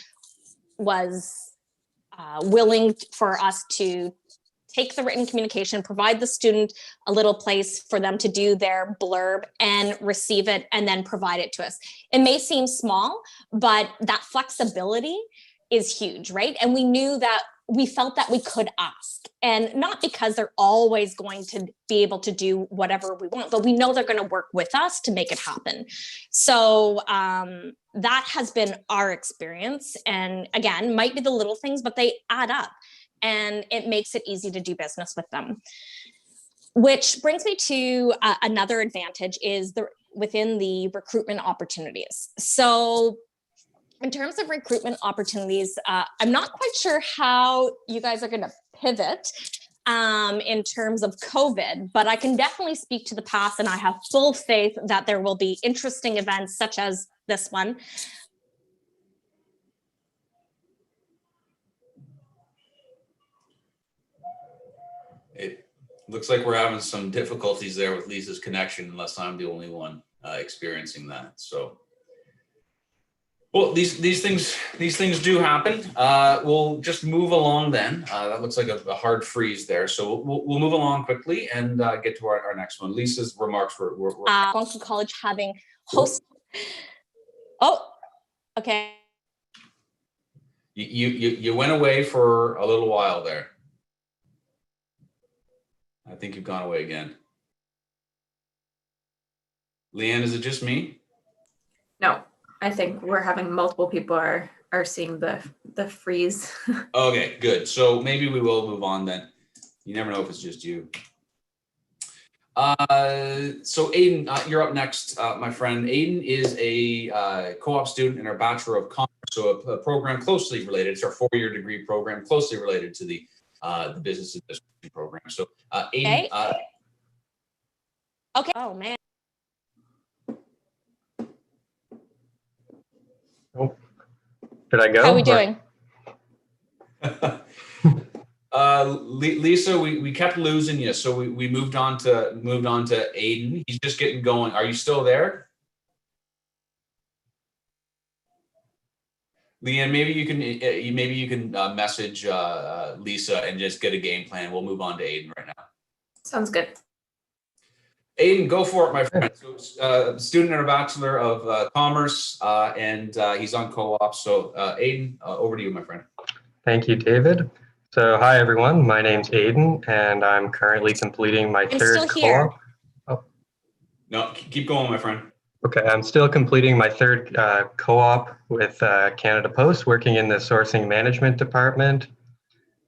was willing for us to take the written communication, provide the student a little place for them to do their blurb and receive it, and then provide it to us. It may seem small, but that flexibility is huge, right? And we knew that we felt that we could ask, and not because they're always going to be able to do whatever we want, but we know they're going to work with us to make it happen. So that has been our experience. And again, might be the little things, but they add up, and it makes it easy to do business with them. Which brings me to another advantage is within the recruitment opportunities. So in terms of recruitment opportunities, I'm not quite sure how you guys are going to pivot in terms of COVID, but I can definitely speak to the past, and I have full faith that there will be interesting events such as this one. It looks like we're having some difficulties there with Lisa's connection, unless I'm the only one experiencing that. So, well, these things do happen. We'll just move along then. That looks like a hard freeze there. So we'll move along quickly and get to our next one. Lisa's remarks were Algonquin College having host. Oh, okay. You went away for a little while there. I think you've gone away again. Leanne, is it just me? No, I think we're having multiple people are seeing the freeze. Okay, good. So maybe we will move on then. You never know if it's just you. So Aidan, you're up next, my friend. Aidan is a co-op student in our Bachelor of Commerce, so a program closely related. It's our 4-year degree program, closely related to the business administration program. So Aidan. Okay. Oh man. Oh, should I go? How are we doing? Lisa, we kept losing you, so we moved on to Aidan. He's just getting going. Are you still there? Leanne, maybe you can message Lisa and just get a game plan. We'll move on to Aidan right now. Sounds good. Aidan, go for it, my friend. So, student in a Bachelor of Commerce, and he's on co-op. So, Aidan, over to you, my friend. Thank you, David. So, hi everyone. My name's Aidan, and I'm currently completing my third co-op. Oh. No, keep going, my friend. Okay, I'm still completing my third co-op with Canada Post, working in the sourcing management department.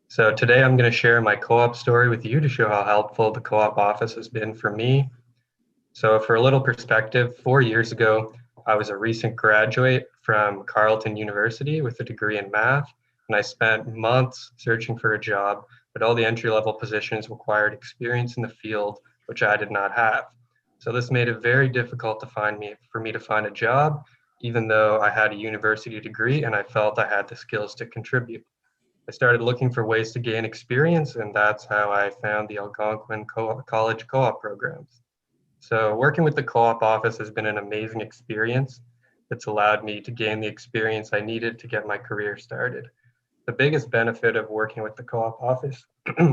So today I'm going to share my co-op story with you to show how helpful the co-op office has been for me. So for a little perspective, 4 years ago, I was a recent graduate from Carleton University with a degree in math, and I spent months searching for a job, but all the entry-level positions required experience in the field, which I did not have. So this made it very difficult for me to find a job, even though I had a university degree and I felt I had the skills to contribute. I started looking for ways to gain experience, and that's how I found the Algonquin College co-op programs. So working with the co-op office has been an amazing experience. It's allowed me to gain the experience I needed to get my career started. The biggest benefit of working with the co-op office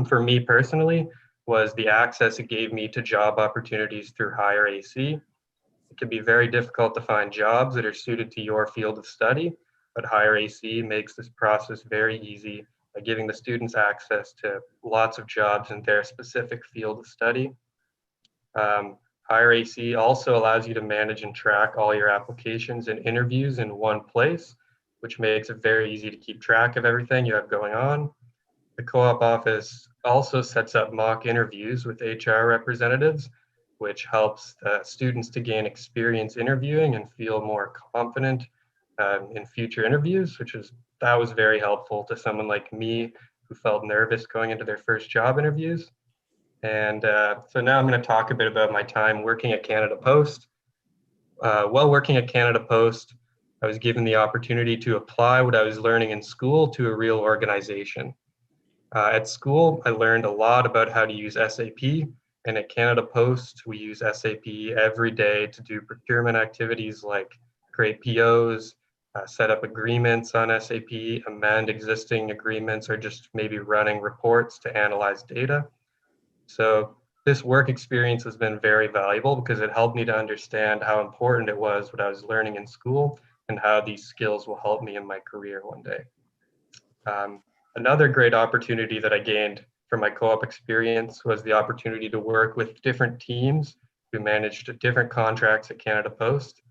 for me personally was the access it gave me to job opportunities through higher AC. It can be very difficult to find jobs that are suited to your field of study, but higher AC makes this process very easy by giving the students access to lots of jobs in their specific field of study. Higher AC also allows you to manage and track all your applications and interviews in one place, which makes it very easy to keep track of everything you have going on. The co-op office also sets up mock interviews with HR representatives, which helps students to gain experience interviewing and feel more confident in future interviews, that was very helpful to someone like me who felt nervous going into their first job interviews. And so now I'm going to talk a bit about my time working at Canada Post. While working at Canada Post, I was given the opportunity to apply what I was learning in school to a real organization. At school, I learned a lot about how to use SAP, and at Canada Post, we use SAP every day to do procurement activities like create POs, set up agreements on SAP, amend existing agreements, or just maybe running reports to analyze data. So this work experience has been very valuable because it helped me to understand how important it was what I was learning in school and how these skills will help me in my career one day. Another great opportunity that I gained from my co-op experience was the opportunity to work with different teams who managed different contracts at Canada Post.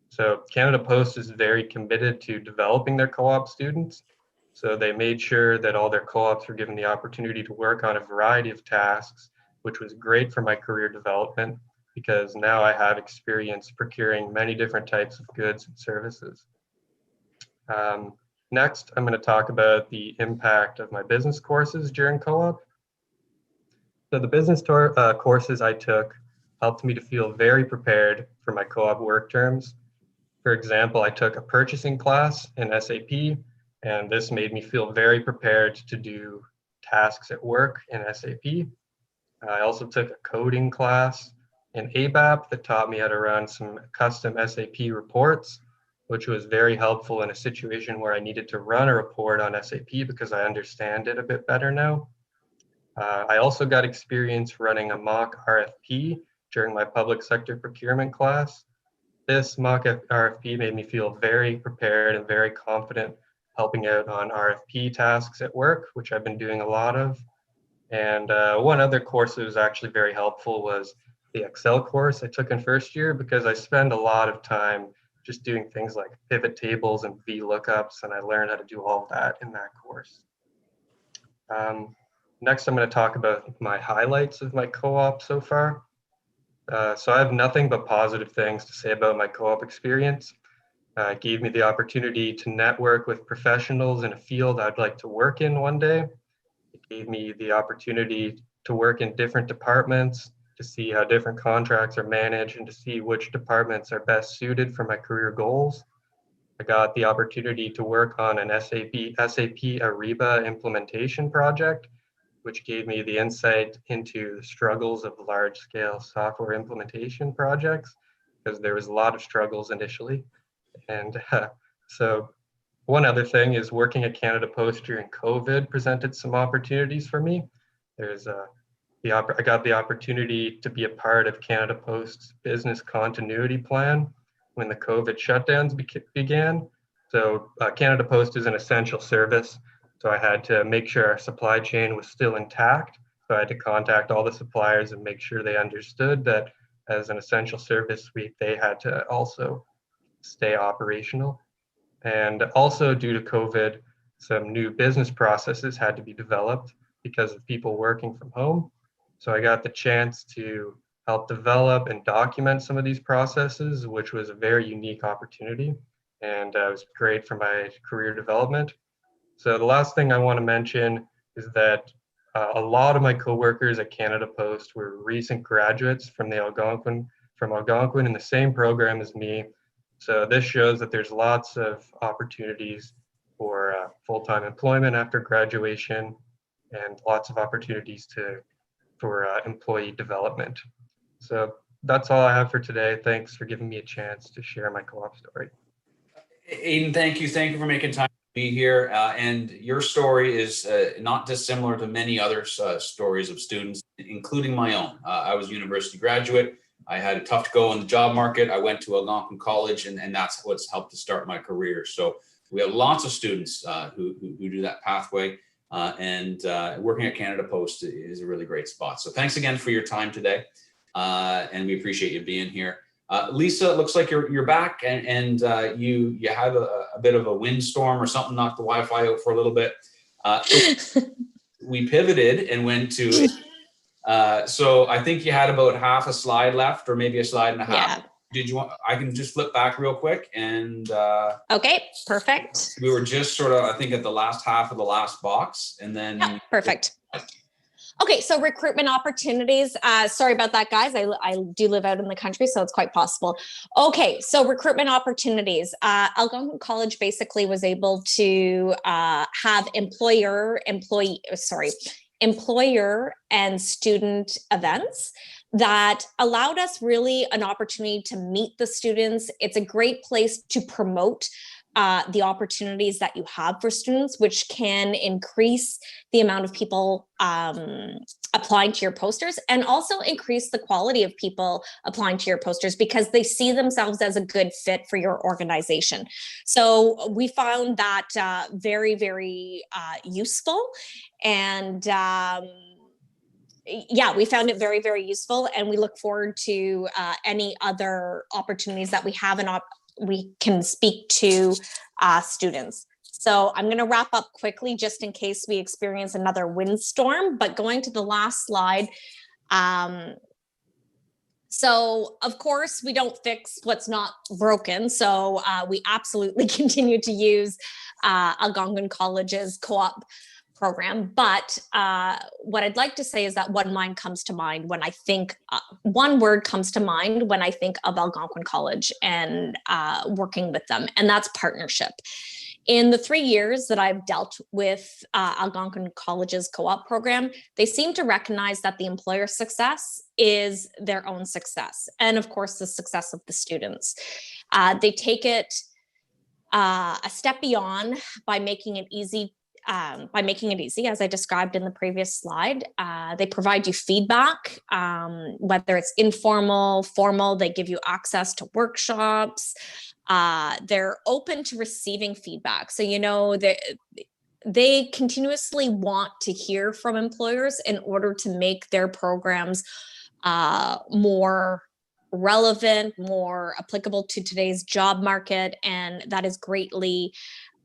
So Canada Post is very committed to developing their co-op students. So they made sure that all their co-ops were given the opportunity to work on a variety of tasks, which was great for my career development because now I have experience procuring many different types of goods and services. Next, I'm going to talk about the impact of my business courses during co-op. So the business courses I took helped me to feel very prepared for my co-op work terms. For example, I took a purchasing class in SAP, and this made me feel very prepared to do tasks at work in SAP. I also took a coding class in ABAP that taught me how to run some custom SAP reports, which was very helpful in a situation where I needed to run a report on SAP because I understand it a bit better now. I also got experience running a mock RFP during my public sector procurement class. This mock RFP made me feel very prepared and very confident helping out on RFP tasks at work, which I've been doing a lot of. And one other course that was actually very helpful was the Excel course I took in first year because I spend a lot of time just doing things like pivot tables and VLOOKUPs, and I learned how to do all of that in that course. Next, I'm going to talk about my highlights of my co-op so far. So I have nothing but positive things to say about my co-op experience. It gave me the opportunity to network with professionals in a field I'd like to work in one day. It gave me the opportunity to work in different departments, to see how different contracts are managed and to see which departments are best suited for my career goals. I got the opportunity to work on an SAP Ariba implementation project, which gave me the insight into the struggles of large-scale software implementation projects, because there was a lot of struggles initially. And so one other thing is working at Canada Post during COVID presented some opportunities for me. I got the opportunity to be a part of Canada Post's business continuity plan when the COVID shutdowns began. So Canada Post is an essential service. So I had to make sure our supply chain was still intact. So I had to contact all the suppliers and make sure they understood that as an essential service, they had to also stay operational. And also due to COVID, some new business processes had to be developed because of people working from home. So I got the chance to help develop and document some of these processes, which was a very unique opportunity. And it was great for my career development. So the last thing I want to mention is that a lot of my coworkers at Canada Post were recent graduates from Algonquin in the same program as me. So this shows that there's lots of opportunities for full-time employment after graduation and lots of opportunities for employee development. So that's all I have for today. Thanks for giving me a chance to share my co-op story. Aidan, thank you. Thank you for making time to be here. And your story is not dissimilar to many other stories of students, including my own. I was a university graduate. I had a tough go in the job market. I went to Algonquin College, and that's what's helped to start my career. So we have lots of students who do that pathway, and working at Canada Post is a really great spot. So thanks again for your time today, and we appreciate you being here. Lisa, it looks like you're back, and you had a bit of a windstorm or something knocked the Wi-Fi out for a little bit. So we pivoted and went to. So I think you had about half a slide left, or maybe a slide and a half. Yeah. Did you want? I can just flip back real quick, and Okay, perfect. we were just sort of, I think, at the last half of the last box, and then Yeah, perfect. Okay, so recruitment opportunities. Sorry about that, guys. I do live out in the country, so it's quite possible. Okay, so recruitment opportunities. Algonquin College basically was able to have employer and student events that allowed us really an opportunity to meet the students. It's a great place to promote the opportunities that you have for students, which can increase the amount of people applying to your posters, and also increase the quality of people applying to your posters because they see themselves as a good fit for your organization. So we found that very, very useful. And yeah, we found it very, very useful. And we look forward to any other opportunities that we have and we can speak to students. So I'm going to wrap up quickly just in case we experience another windstorm, but going to the last slide. So of course we don't fix what's not broken. So we absolutely continue to use Algonquin College's co-op program. But what I'd like to say is that one word comes to mind when I think of Algonquin College and working with them, and that's partnership. In the 3 years that I've dealt with Algonquin College's co-op program, they seem to recognize that the employer's success is their own success. And of course, the success of the students. They take it a step beyond by making it easy, as I described in the previous slide. They provide you feedback, whether it's informal, formal, they give you access to workshops. They're open to receiving feedback. So, they continuously want to hear from employers in order to make their programs more relevant, more applicable to today's job market, and that is greatly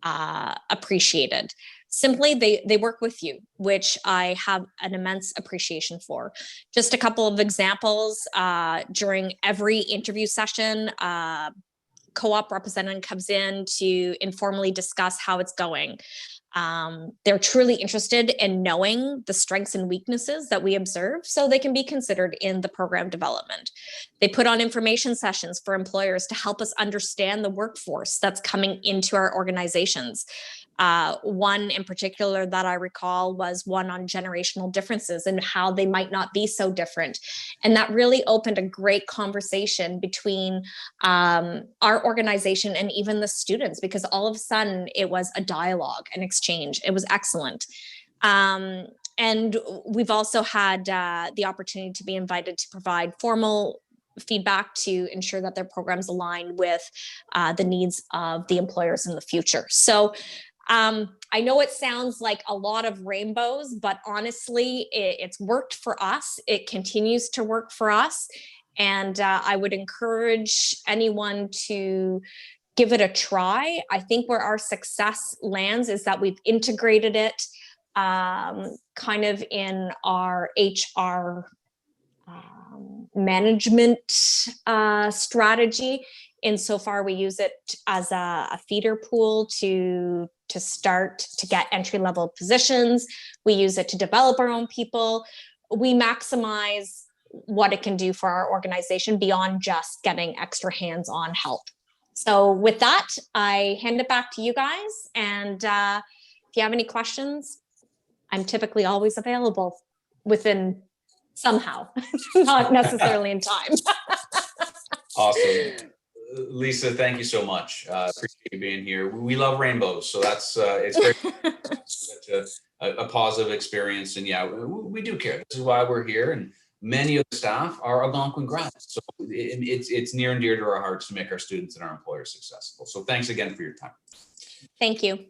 appreciated. Simply, they work with you, which I have an immense appreciation for. Just a couple of examples. During every interview session, co-op representative comes in to informally discuss how it's going. They're truly interested in knowing the strengths and weaknesses that we observe so they can be considered in the program development. They put on information sessions for employers to help us understand the workforce that's coming into our organizations. One in particular that I recall was one on generational differences and how they might not be so different. And that really opened a great conversation between our organization and even the students, because all of a sudden it was a dialogue, an exchange. It was excellent. And we've also had the opportunity to be invited to provide formal feedback to ensure that their programs align with the needs of the employers in the future. So I know it sounds like a lot of rainbows, but honestly, it's worked for us. It continues to work for us. And I would encourage anyone to give it a try. I think where our success lands is that we've integrated it kind of in our HR management strategy. Insofar, we use it as a feeder pool to start to get entry-level positions. We use it to develop our own people. We maximize what it can do for our organization beyond just getting extra hands-on help. So with that, I hand it back to you guys. And if you have any questions, I'm typically always available within somehow, not necessarily in time. Awesome. Lisa, thank you so much. Appreciate you being here. We love rainbows, so that's it's great. Such a positive experience, and yeah, we do care. This is why we're here, and many of the staff are Algonquin grads, so it's near and dear to our hearts to make our students and our employers successful. So thanks again for your time. Thank you.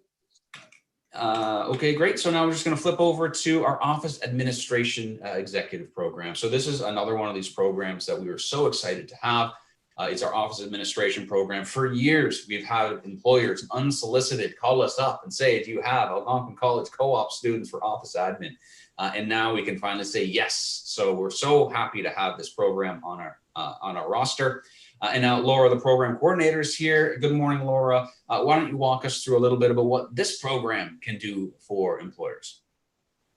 Okay, great. So now we're just going to flip over to our office administration executive program. So this is another one of these programs that we were so excited to have. It's our office administration program. For years, we've had employers unsolicited call us up and say, do you have Algonquin College co-op students for office admin? And now we can finally say yes. So we're so happy to have this program on our roster. And now Laura, the program coordinator, is here. Good morning, Laura. Why don't you walk us through a little bit about what this program can do for employers?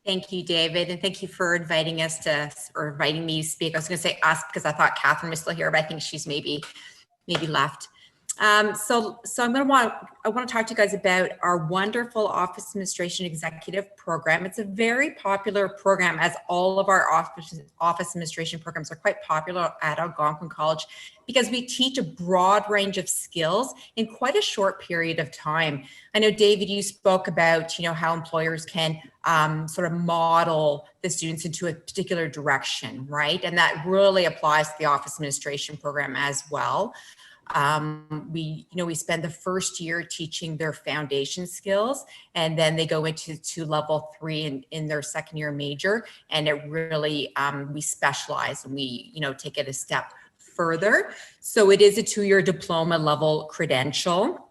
Thank you, David, and thank you for inviting me to speak. I was going to say us because I thought Catherine was still here, but I think she's maybe left. So I want to talk to you guys about our wonderful Office Administration Executive Program. It's a very popular program, as all of our office administration programs are quite popular at Algonquin College, because we teach a broad range of skills in quite a short period of time. I know, David, you spoke about, how employers can sort of model the students into a particular direction, right? And that really applies to the Office Administration Program as well. We spend the first year teaching their foundation skills, and then they go into level 3 in their second year major. And it really, we specialize, and we, take it a step further. So it is a 2-year diploma level credential.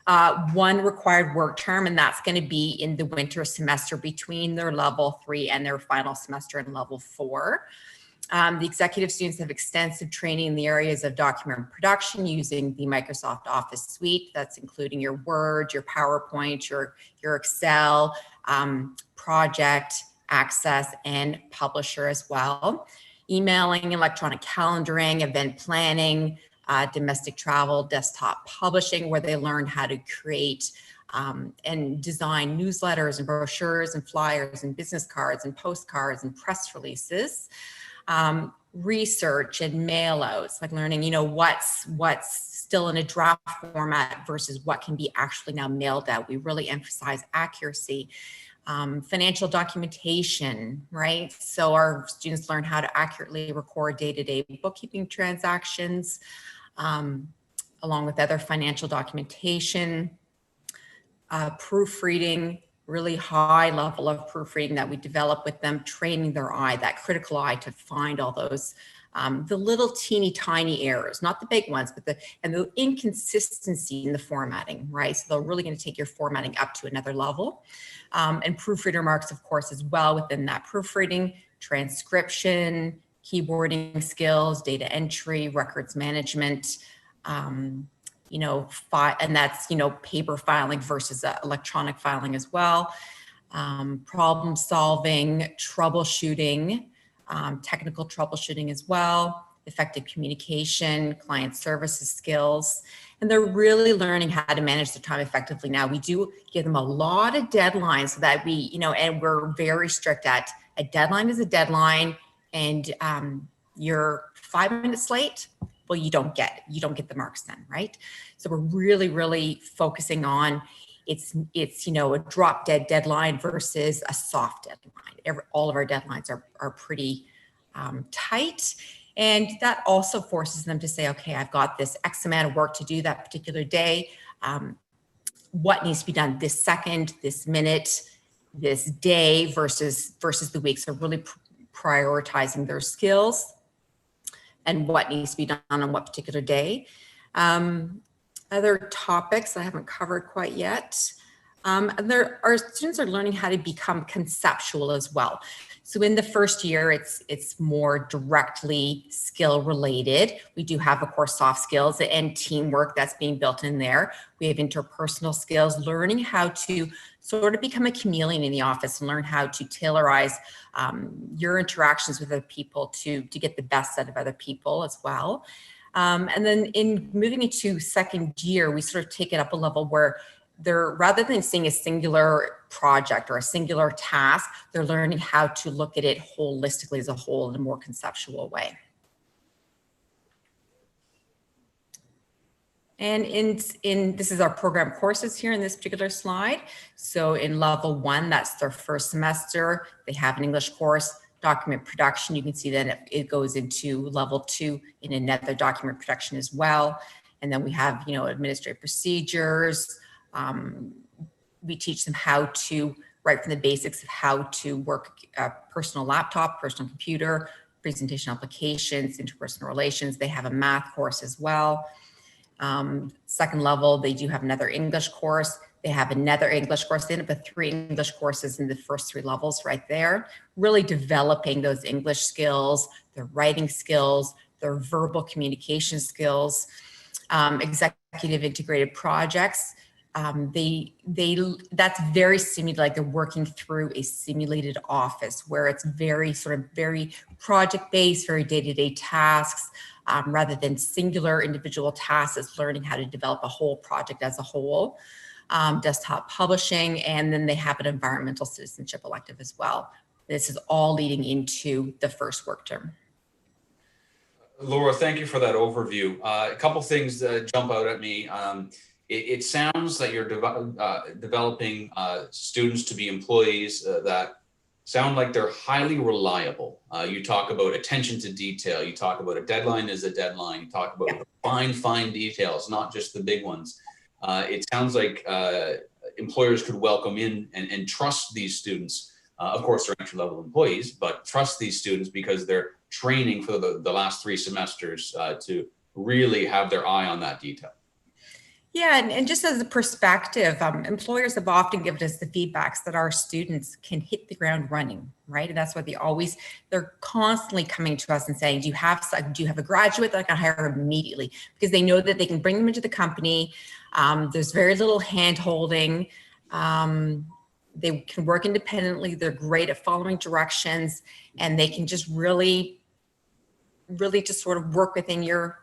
1 required work term, and that's going to be in the winter semester between their level 3 and their final semester in level 4. The executive students have extensive training in the areas of document production using the Microsoft Office suite. That's including your Word, your PowerPoint, your Excel, Project, Access, and Publisher as well. Emailing, electronic calendaring, event planning, domestic travel, desktop publishing, where they learn how to create and design newsletters and brochures and flyers and business cards and postcards and press releases. Research and mail outs, like learning, what's still in a draft format versus what can be actually now mailed out. We really emphasize accuracy. Financial documentation, right? So our students learn how to accurately record day-to-day bookkeeping transactions, along with other financial documentation, proofreading, really high level of proofreading that we develop with them, training their eye, that critical eye, to find all those, the little teeny tiny errors, not the big ones, but the inconsistency in the formatting, right? So they're really going to take your formatting up to another level. And proofreader marks, of course, as well within that proofreading, transcription, keyboarding skills, data entry, records management, and that's, paper filing versus electronic filing as well. Problem solving, troubleshooting, technical troubleshooting as well, effective communication, client services skills. And they're really learning how to manage their time effectively now. We do give them a lot of deadlines so that we, and we're very strict at a deadline is a deadline, and you're 5 minutes late, well, you don't get the marks then, right? So we're really, really focusing on it's a drop dead deadline versus a soft deadline. All of our deadlines are pretty tight, and that also forces them to say, okay, I've got this X amount of work to do that particular day. What needs to be done this second, this minute, this day versus the week? So really prioritizing their skills and what needs to be done on what particular day. Other topics I haven't covered quite yet. Our students are learning how to become conceptual as well. So in the first year, it's more directly skill related. We do have, of course, soft skills and teamwork that's being built in there. We have interpersonal skills, learning how to sort of become a chameleon in the office and learn how to tailorize your interactions with other people to get the best out of other people as well. And then in moving into second year, we sort of take it up a level where they're, rather than seeing a singular project or a singular task, they're learning how to look at it holistically as a whole in a more conceptual way. And in this is our program courses here in this particular slide. So in level 1, that's their first semester. They have an English course, document production. You can see that it goes into level 2 in another document production as well. And then we have, administrative procedures. We teach them how to, right from the basics of how to work a personal laptop, personal computer, presentation applications, interpersonal relations. They have a math course as well. Second level, they do have another English course. They have another English course. They end up with 3 English courses in the first 3 levels right there, really developing those English skills, their writing skills, their verbal communication skills, executive integrated projects. That's very simulated, like they're working through a simulated office where it's very project-based, very day-to-day tasks. rather than singular individual tasks. It's learning how to develop a whole project as a whole. Desktop publishing, and then they have an environmental citizenship elective as well. This is all leading into the first work term. Laura, thank you for that overview. A couple things that jump out at me. It sounds that you're developing students to be employees that sound like they're highly reliable. You talk about attention to detail. You talk about a deadline is a deadline. You talk about fine details, not just the big ones. It sounds like employers could welcome in and trust these students. Of course, they're entry-level employees, but trust these students because they're training for the last 3 semesters to really have their eye on that detail. Yeah, and just as a perspective, employers have often given us the feedbacks that our students can hit the ground running, right? And that's why they're constantly coming to us and saying, do you have a graduate that I can hire immediately? Because they know that they can bring them into the company. There's very little hand-holding. They can work independently. They're great at following directions, and they can just really just sort of work within your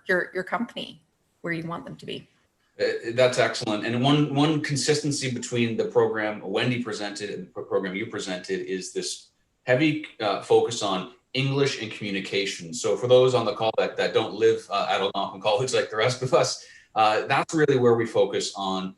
company where you want them to be. That's excellent. And one consistency between the program Wendy presented and the program you presented is this heavy focus on English and communication. So for those on the call that don't live at Algonquin College like the rest of us, that's really where we focus on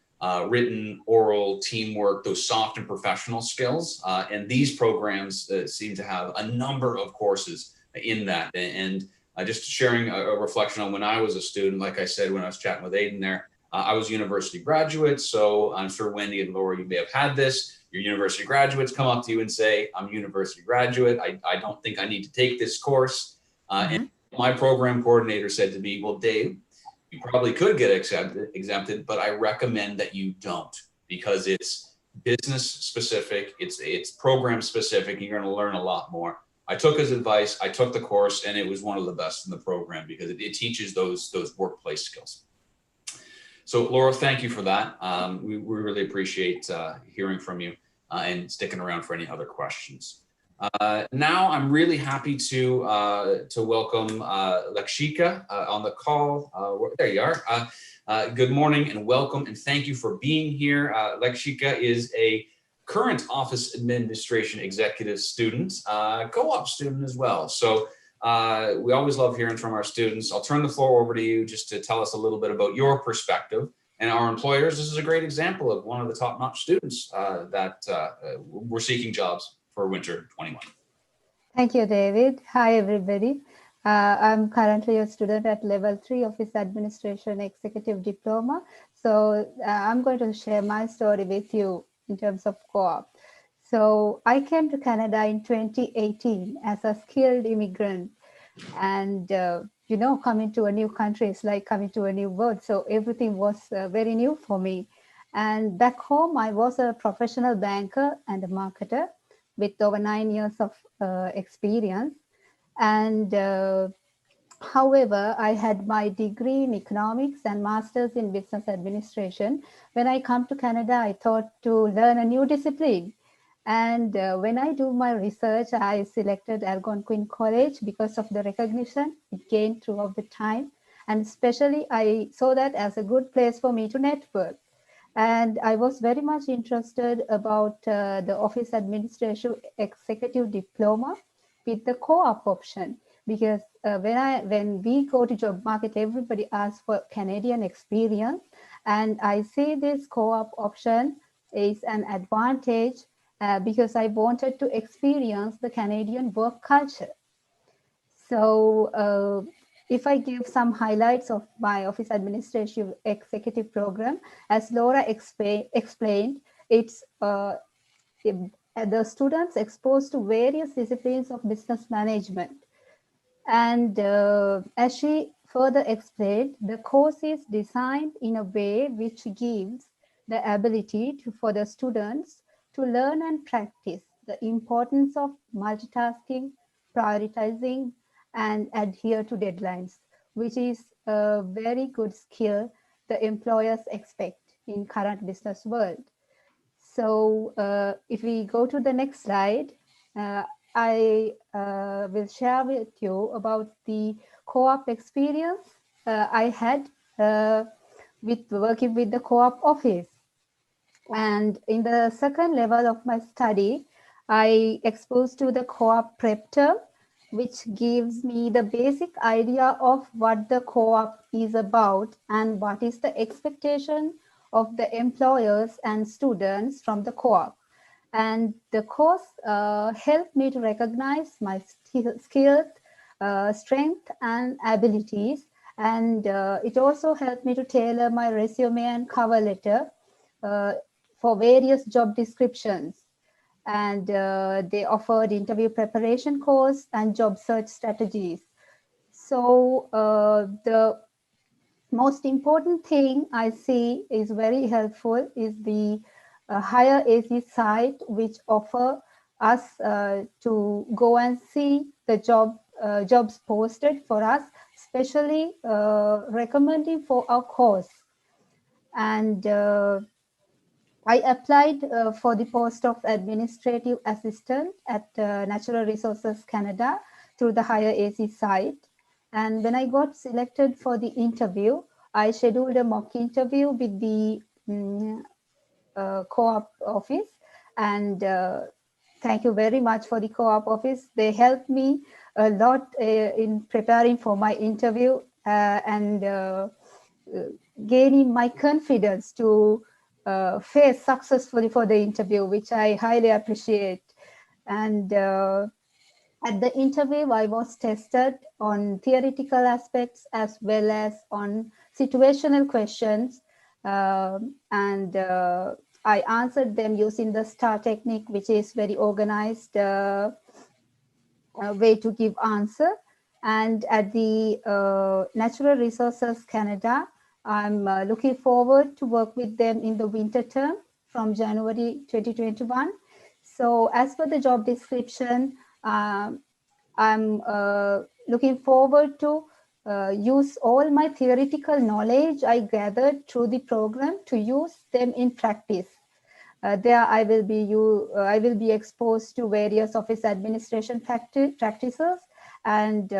written, oral, teamwork, those soft and professional skills. And these programs seem to have a number of courses in that. And just sharing a reflection on when I was a student, like I said, when I was chatting with Aidan there, I was a university graduate. So I'm sure Wendy and Laura, you may have had this. Your university graduates come up to you and say, I'm a university graduate. I don't think I need to take this course. And my program coordinator said to me, well, Dave, you probably could get exempted, but I recommend that you don't, because it's business specific, it's program specific, and you're going to learn a lot more. I took his advice, I took the course, and it was one of the best in the program because it teaches those workplace skills. So Laura, thank you for that. We really appreciate hearing from you and sticking around for any other questions. Now I'm really happy to welcome Lakshika on the call. There you are. Good morning and welcome, and thank you for being here. Lakshika is a current office administration executive student, co-op student as well. So we always love hearing from our students. I'll turn the floor over to you just to tell us a little bit about your perspective. And our employers, this is a great example of one of the top-notch students that were seeking jobs for winter 21. Thank you, David. Hi, everybody. I'm currently a student at level 3 Office Administration Executive Diploma. So I'm going to share my story with you in terms of co-op. So I came to Canada in 2018 as a skilled immigrant, and coming to a new country is like coming to a new world. So everything was very new for me. And back home, I was a professional banker and a marketer with over 9 years of experience. And however, I had my degree in economics and master's in business administration. When I come to Canada, I thought to learn a new discipline. And when I do my research, I selected Algonquin College because of the recognition it gained throughout the time. And especially, I saw that as a good place for me to network. And I was very much interested about the Office Administration Executive Diploma with the co-op option, because when we go to job market, everybody asks for Canadian experience. And I see this co-op option is an advantage because I wanted to experience the Canadian work culture. So if I give some highlights of my Office Administrative Executive Program, as Laura explained, it's the students exposed to various disciplines of business management. And as she further explained, the course is designed in a way which gives the ability for the students to learn and practice the importance of multitasking, prioritizing, and adhere to deadlines, which is a very good skill the employers expect in current business world. So if we go to the next slide, I will share with you about the co-op experience I had with working with the co-op office. And in the second level of my study, I exposed to the co-op prep term, which gives me the basic idea of what the co-op is about and what is the expectation of the employers and students from the co-op. And the course helped me to recognize my skills, strength and abilities. And it also helped me to tailor my resume and cover letter for various job descriptions. And they offered interview preparation course and job search strategies. So the most important thing I see is very helpful is the higher AC site, which offer us to go and see the jobs posted for us, especially recommending for our course. And I applied for the post of administrative assistant at Natural Resources Canada through the higher AC site. And when I got selected for the interview, I scheduled a mock interview with the co-op office. And thank you very much for the co-op office. They helped me a lot in preparing for my interview and gaining my confidence to face successfully for the interview, which I highly appreciate. And at the interview, I was tested on theoretical aspects as well as on situational questions. And I answered them using the STAR technique, which is very organized way to give answer. And at the Natural Resources Canada, I'm looking forward to work with them in the winter term from January 2021. So as for the job description, I'm looking forward to use all my theoretical knowledge I gathered through the program to use them in practice. There I will be exposed to various office administration practices, and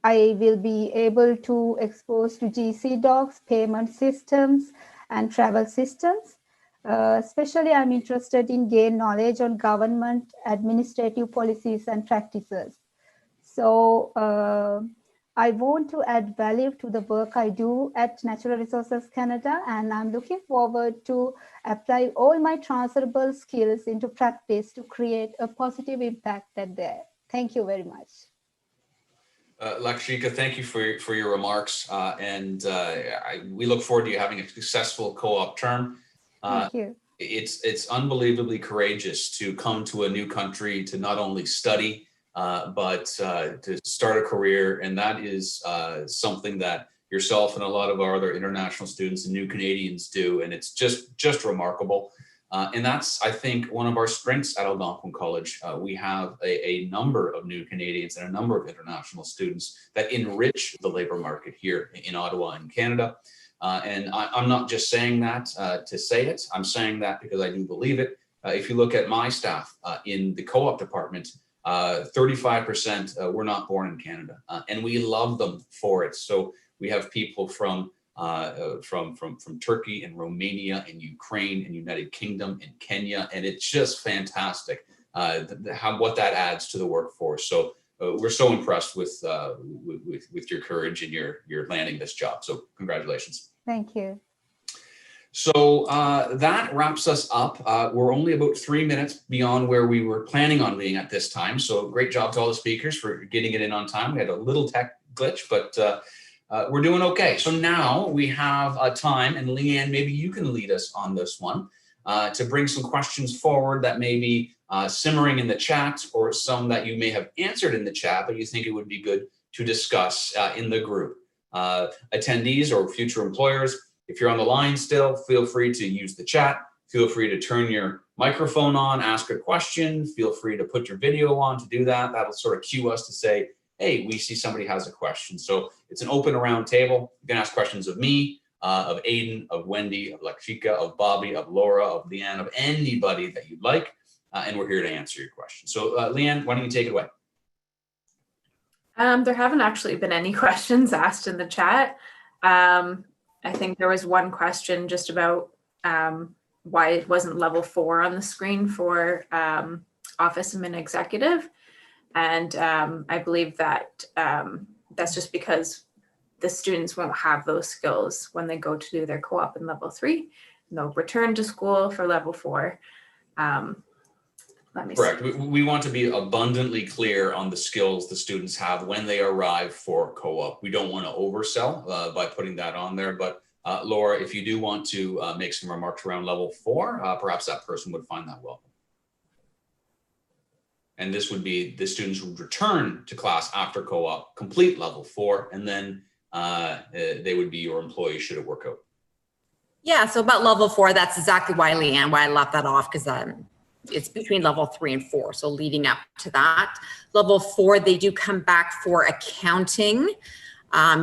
I will be able to expose to GC docs, payment systems, and travel systems. Especially, I'm interested in gain knowledge on government administrative policies and practices. So I want to add value to the work I do at Natural Resources Canada, and I'm looking forward to apply all my transferable skills into practice to create a positive impact there. Thank you very much. Lakshika, thank you for your remarks, and we look forward to you having a successful co-op term. Thank you. It's unbelievably courageous to come to a new country to not only study, but to start a career, and that is something that yourself and a lot of our other international students and new Canadians do, and it's just remarkable. And that's, I think, one of our strengths at Algonquin College. We have a number of new Canadians and a number of international students that enrich the labor market here in Ottawa and Canada. And I'm not just saying that to say it. I'm saying that because I do believe it. If you look at my staff in the co-op department, 35% were not born in Canada, and we love them for it. So we have people from Turkey and Romania and Ukraine and United Kingdom and Kenya, and it's just fantastic what that adds to the workforce. So we're so impressed with your courage and your landing this job. So congratulations. Thank you. So that wraps us up. We're only about 3 minutes beyond where we were planning on being at this time. So great job to all the speakers for getting it in on time. We had a little tech glitch, but we're doing okay. So now we have a time, and Leanne, maybe you can lead us on this one to bring some questions forward that may be simmering in the chat, or some that you may have answered in the chat, but you think it would be good to discuss in the group. Attendees or future employers, if you're on the line still, feel free to use the chat. Feel free to turn your microphone on, ask a question. Feel free to put your video on to do that. That'll sort of cue us to say, hey, we see somebody has a question. So it's an open round table. You can ask questions of me, of Aidan, of Wendy, of Lakshika, of Bobby, of Laura, of Leanne, of anybody that you'd like. And we're here to answer your question. So Leanne, why don't you take it away? There haven't actually been any questions asked in the chat. I think there was one question just about why it wasn't level 4 on the screen for office admin executive. And I believe that that's just because the students won't have those skills when they go to do their co-op in level 3. They'll return to school for level 4. Let me Correct. see. We want to be abundantly clear on the skills the students have when they arrive for co-op. We don't want to oversell by putting that on there, but Laura, if you do want to make some remarks around level 4, perhaps that person would find that welcome. And this would be the students would return to class after co-op, complete level 4, and then they would be your employee should it work out. Yeah, so about level 4, that's exactly why, Leanne, why I left that off, because it's between level 3 and 4. So leading up to that, level 4, they do come back for accounting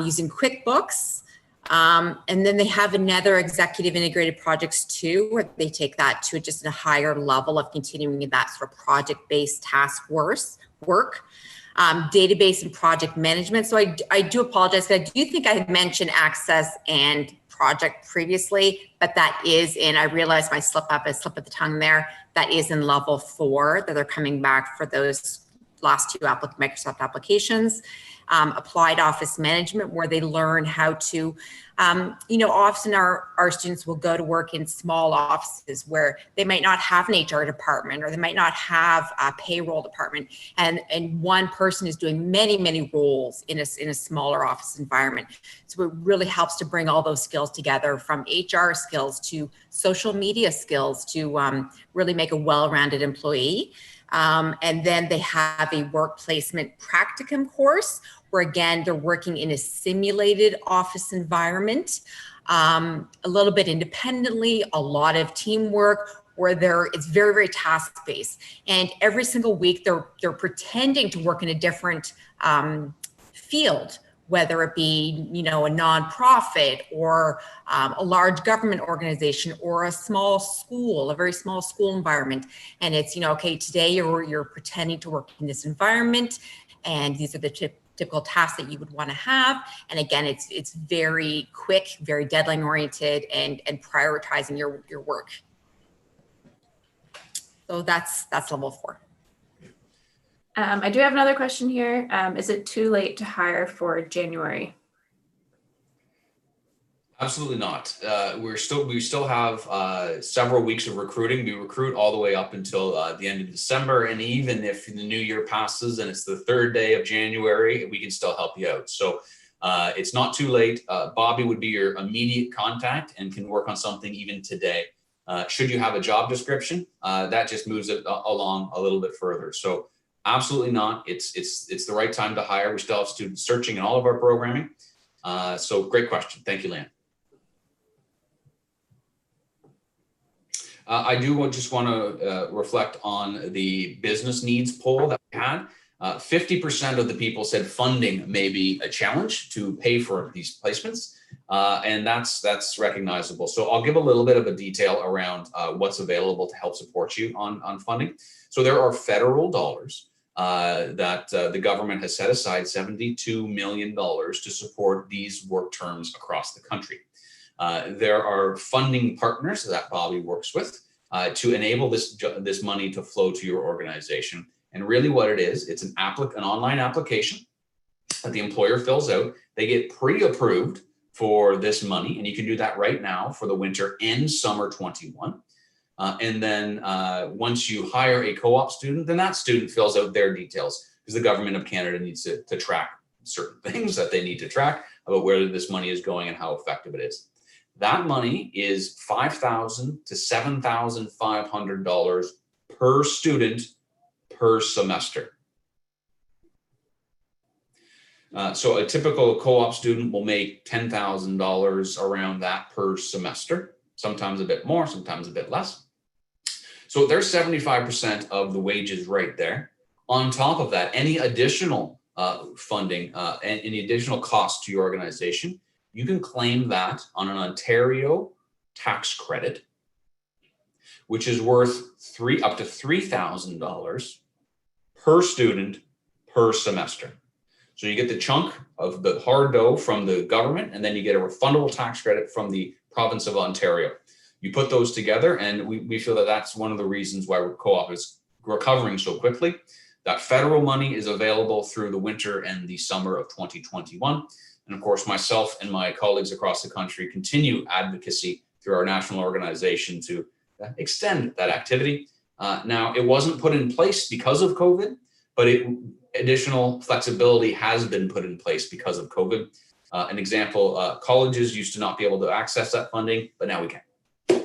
using QuickBooks. And then they have another executive integrated projects too, where they take that to just a higher level of continuing that sort of project-based task work. Database and project management. So I do apologize, but I do think I mentioned access and project previously, but that is in, I realized my slip of the tongue there, that is in level 4 that they're coming back for those last 2 Microsoft applications. Applied office management, where they learn how to, often our students will go to work in small offices where they might not have an HR department, or they might not have a payroll department, and one person is doing many roles in a smaller office environment. So it really helps to bring all those skills together, from HR skills to social media skills, to really make a well-rounded employee. And then they have a work placement practicum course, where again, they're working in a simulated office environment, a little bit independently, a lot of teamwork, where it's very task-based. And every single week they're pretending to work in a different field, whether it be, a nonprofit, or a large government organization, or a small school, a very small school environment. And it's, okay, today you're pretending to work in this environment, and these are the typical tasks that you would want to have. And again, it's very quick, very deadline oriented, and prioritizing your work. So that's level 4. I do have another question here. Is it too late to hire for January? Absolutely not. We still have several weeks of recruiting. We recruit all the way up until the end of December, and even if the new year passes and it's the 3rd day of January, we can still help you out. So it's not too late. Bobby would be your immediate contact and can work on something even today. Should you have a job description, that just moves it along a little bit further. So absolutely not. It's the right time to hire. We still have students searching in all of our programming. So great question. Thank you, Lan. I do just want to reflect on the business needs poll that we had. 50% of the people said funding may be a challenge to pay for these placements, and that's recognizable. So I'll give a little bit of a detail around what's available to help support you on funding. So there are federal dollars that the government has set aside, $72 million to support these work terms across the country. There are funding partners that Bobby works with to enable this money to flow to your organization. And really what it is, it's an online application that the employer fills out. They get pre-approved for this money, and you can do that right now for the winter and summer 21. And then once you hire a co-op student, then that student fills out their details, because the government of Canada needs to track certain things that they need to track about where this money is going and how effective it is. That money is $5,000 to $7,500 per student per semester. So a typical co-op student will make $10,000 around that per semester, sometimes a bit more, sometimes a bit less. So there's 75% of the wages right there. On top of that, any additional funding and any additional cost to your organization, you can claim that on an Ontario tax credit, which is worth up to $3,000 per student per semester. So you get the chunk of the hard dough from the government, and then you get a refundable tax credit from the province of Ontario. You put those together, and we feel that that's one of the reasons why co-op is recovering so quickly. That federal money is available through the winter and the summer of 2021. And of course, myself and my colleagues across the country continue advocacy through our national organization to extend that activity. Now, it wasn't put in place because of COVID, but additional flexibility has been put in place because of COVID. An example, colleges used to not be able to access that funding, but now we can.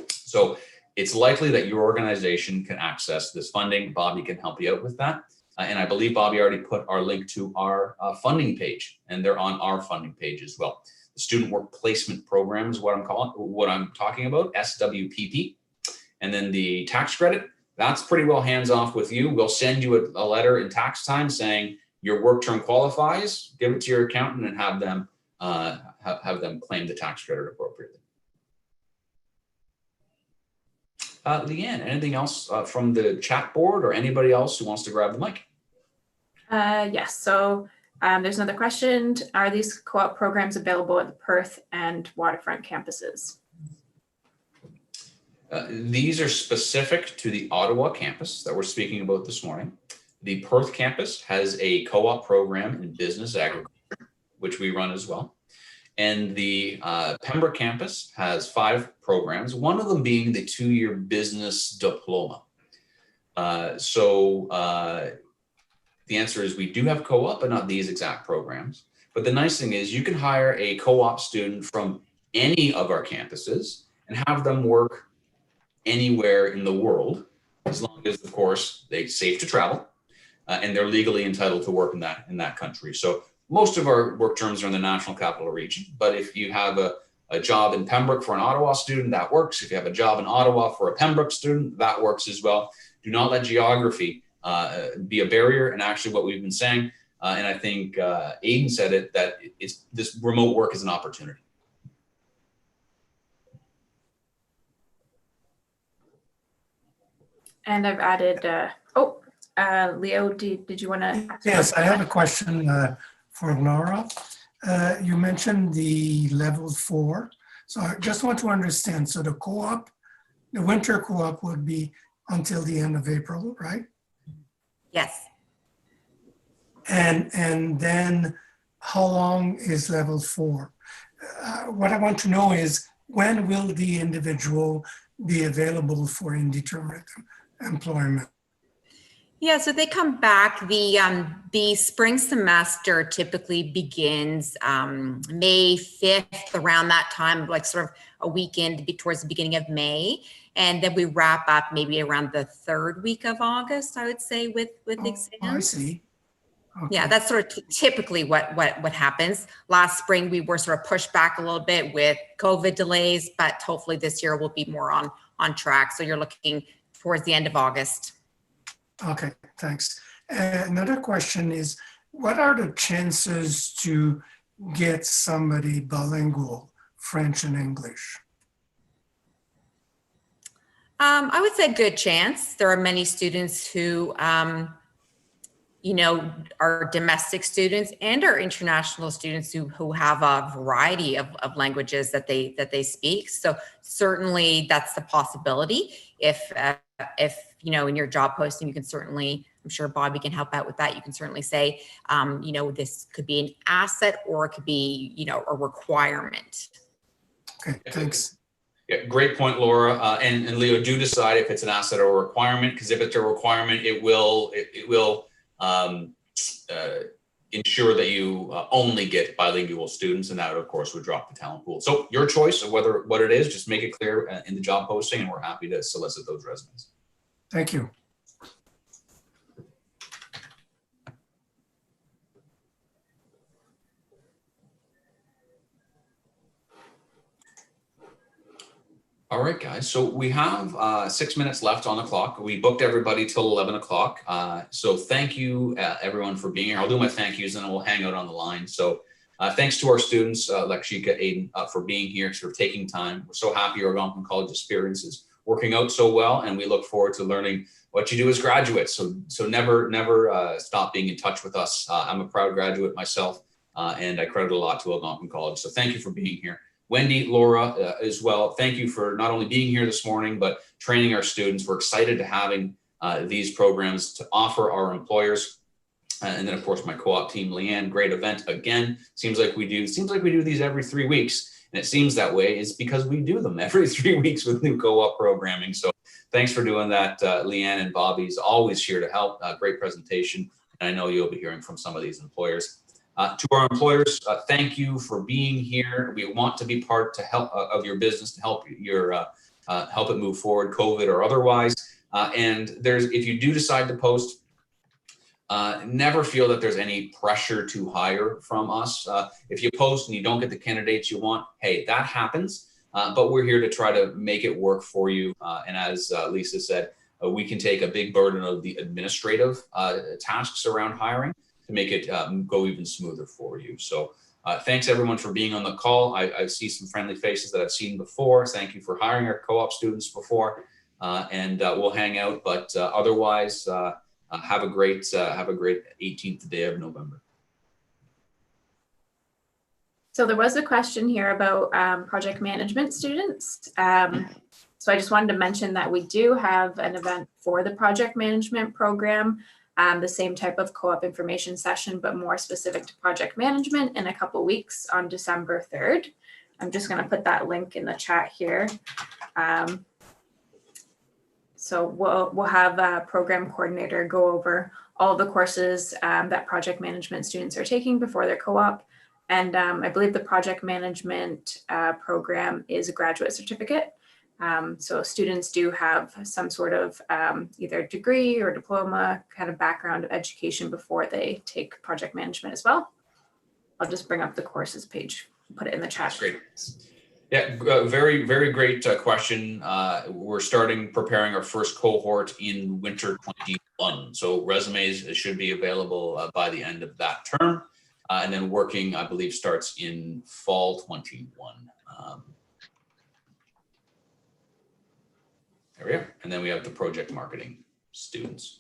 So it's likely that your organization can access this funding. Bobby can help you out with that. And I believe Bobby already put our link to our funding page, and they're on our funding page as well. The Student Work Placement Program is what I'm talking about, SWPP. And then the tax credit, that's pretty well hands off with you. We'll send you a letter in tax time saying your work term qualifies, give it to your accountant, and have them claim the tax credit appropriately. Leanne, anything else from the chat board or anybody else who wants to grab the mic? Yes, so there's another question. Are these co-op programs available at the Perth and waterfront campuses? These are specific to the Ottawa campus that we're speaking about this morning. The Perth campus has a co-op program in business agriculture, which we run as well. And the Pembroke campus has 5 programs, one of them being the 2-year business diploma. So the answer is we do have co-op, but not these exact programs. But the nice thing is you can hire a co-op student from any of our campuses and have them work anywhere in the world, as long as, of course, they're safe to travel and they're legally entitled to work in that country. So most of our work terms are in the National Capital Region, but if you have a job in Pembroke for an Ottawa student, that works. If you have a job in Ottawa for a Pembroke student, that works as well. Do not let geography be a barrier. And actually what we've been saying, and I think Aidan said it, that this remote work is an opportunity. And I've added, Leo, did you want to? Yes, I have a question for Laura. You mentioned the level 4. So I just want to understand. So the co-op, the winter co-op would be until the end of April, right? Yes. And then how long is level 4? What I want to know is when will the individual be available for indeterminate employment? Yeah, so they come back. The spring semester typically begins May 5th, around that time, like sort of a weekend towards the beginning of May. And then we wrap up maybe around the 3rd week of August, I would say, with exams. I see. Okay. Yeah, that's sort of typically what happens. Last spring, we were sort of pushed back a little bit with COVID delays, but hopefully this year we'll be more on track. So you're looking towards the end of August. Okay, thanks. Another question is, what are the chances to get somebody bilingual, French and English? I would say good chance. There are many students who, are domestic students and are international students who have a variety of languages that they speak. So certainly that's the possibility. If in your job posting, you can certainly, I'm sure Bobby can help out with that. You can certainly say, this could be an asset or it could be, a requirement. Okay, thanks. Yeah, great point, Laura. And Leo, do decide if it's an asset or a requirement, because if it's a requirement, it will ensure that you only get bilingual students, and that, of course, would drop the talent pool. So your choice of what it is, just make it clear in the job posting, and we're happy to solicit those resumes. Thank you. All right, guys. So we have 6 minutes left on the clock. We booked everybody till 11 o'clock. So thank you, everyone, for being here. I'll do my thank yous and then we'll hang out on the line. So thanks to our students, Lakshika, Aidan, for being here, for taking time. We're so happy our Algonquin College experience is working out so well, and we look forward to learning what you do as graduates. So never stop being in touch with us. I'm a proud graduate myself, and I credit a lot to Algonquin College. So thank you for being here. Wendy, Laura, as well. Thank you for not only being here this morning, but training our students. We're excited to having these programs to offer our employers. And then of course, my co-op team, Leanne, great event again. Seems like we do these every 3 weeks. And it seems that way is because we do them every 3 weeks with new co-op programming. So thanks for doing that, Leanne and Bobby's always here to help. Great presentation. And I know you'll be hearing from some of these employers. To our employers, thank you for being here. We want to be part to help of your business to help help it move forward, COVID or otherwise. And if you do decide to post, never feel that there's any pressure to hire from us. If you post and you don't get the candidates you want, hey, that happens. But we're here to try to make it work for you. And as Lisa said, we can take a big burden of the administrative tasks around hiring to make it go even smoother for you. So thanks everyone for being on the call. I see some friendly faces that I've seen before. Thank you for hiring our co-op students before, and we'll hang out. But otherwise, have a great 18th day of November. So there was a question here about project management students. So I just wanted to mention that we do have an event for the project management program, the same type of co-op information session, but more specific to project management in a couple weeks on December 3rd. I'm just going to put that link in the chat here. So we'll have a program coordinator go over all of the courses that project management students are taking before their co-op. And I believe the project management program is a graduate certificate. So students do have some sort of either degree or diploma kind of background of education before they take project management as well. I'll just bring up the courses page, put it in the chat. That's great. Yeah, very, very great question. We're preparing our first cohort in winter 21. So resumes should be available by the end of that term. And then working, I believe, starts in fall 21. There we go. And then we have the project marketing students.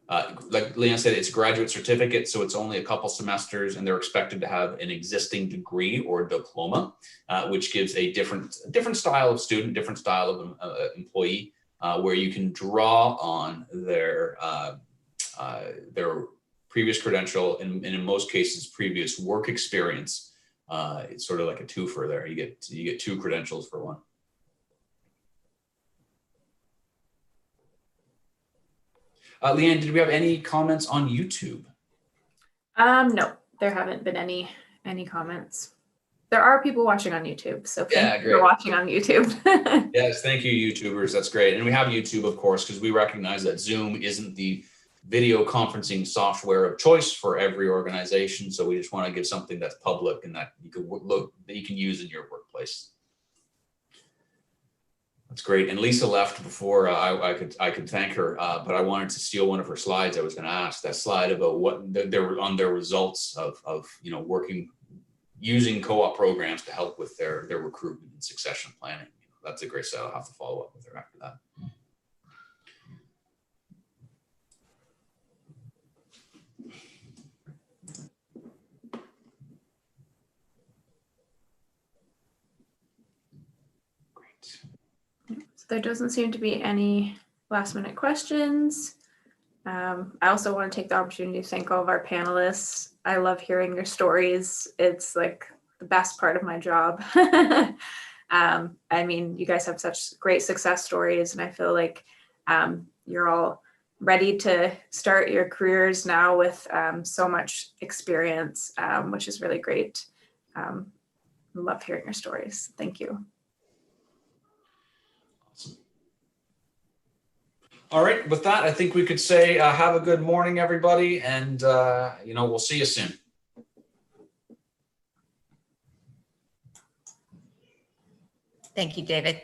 Like Leanne said, it's a graduate certificate, so it's only a couple semesters, and they're expected to have an existing degree or diploma, which gives a different style of student, different style of employee, where you can draw on their previous credential and in most cases previous work experience. It's sort of like a twofer there. You get 2 credentials for one. Leanne, did we have any comments on YouTube? No, there haven't been any comments. There are people watching on YouTube, so thank you for watching on YouTube. Yes, thank you, YouTubers. That's great. And we have YouTube, of course, because we recognize that Zoom isn't the video conferencing software of choice for every organization. So we just want to give something that's public and that you can use in your workplace. That's great. And Lisa left before I could thank her, but I wanted to steal one of her slides. I was going to ask that slide about what their results of using co-op programs to help with their recruitment and succession planning. That's a great slide. I'll have to follow up with her after that. There doesn't seem to be any last minute questions. I also want to take the opportunity to thank all of our panelists. I love hearing your stories. It's like the best part of my job. I mean, you guys have such great success stories, and I feel like you're all ready to start your careers now with so much experience, which is really great. Love hearing your stories. Thank you. All right, with that, I think we could say have a good morning, everybody, and we'll see you soon. Thank you, David.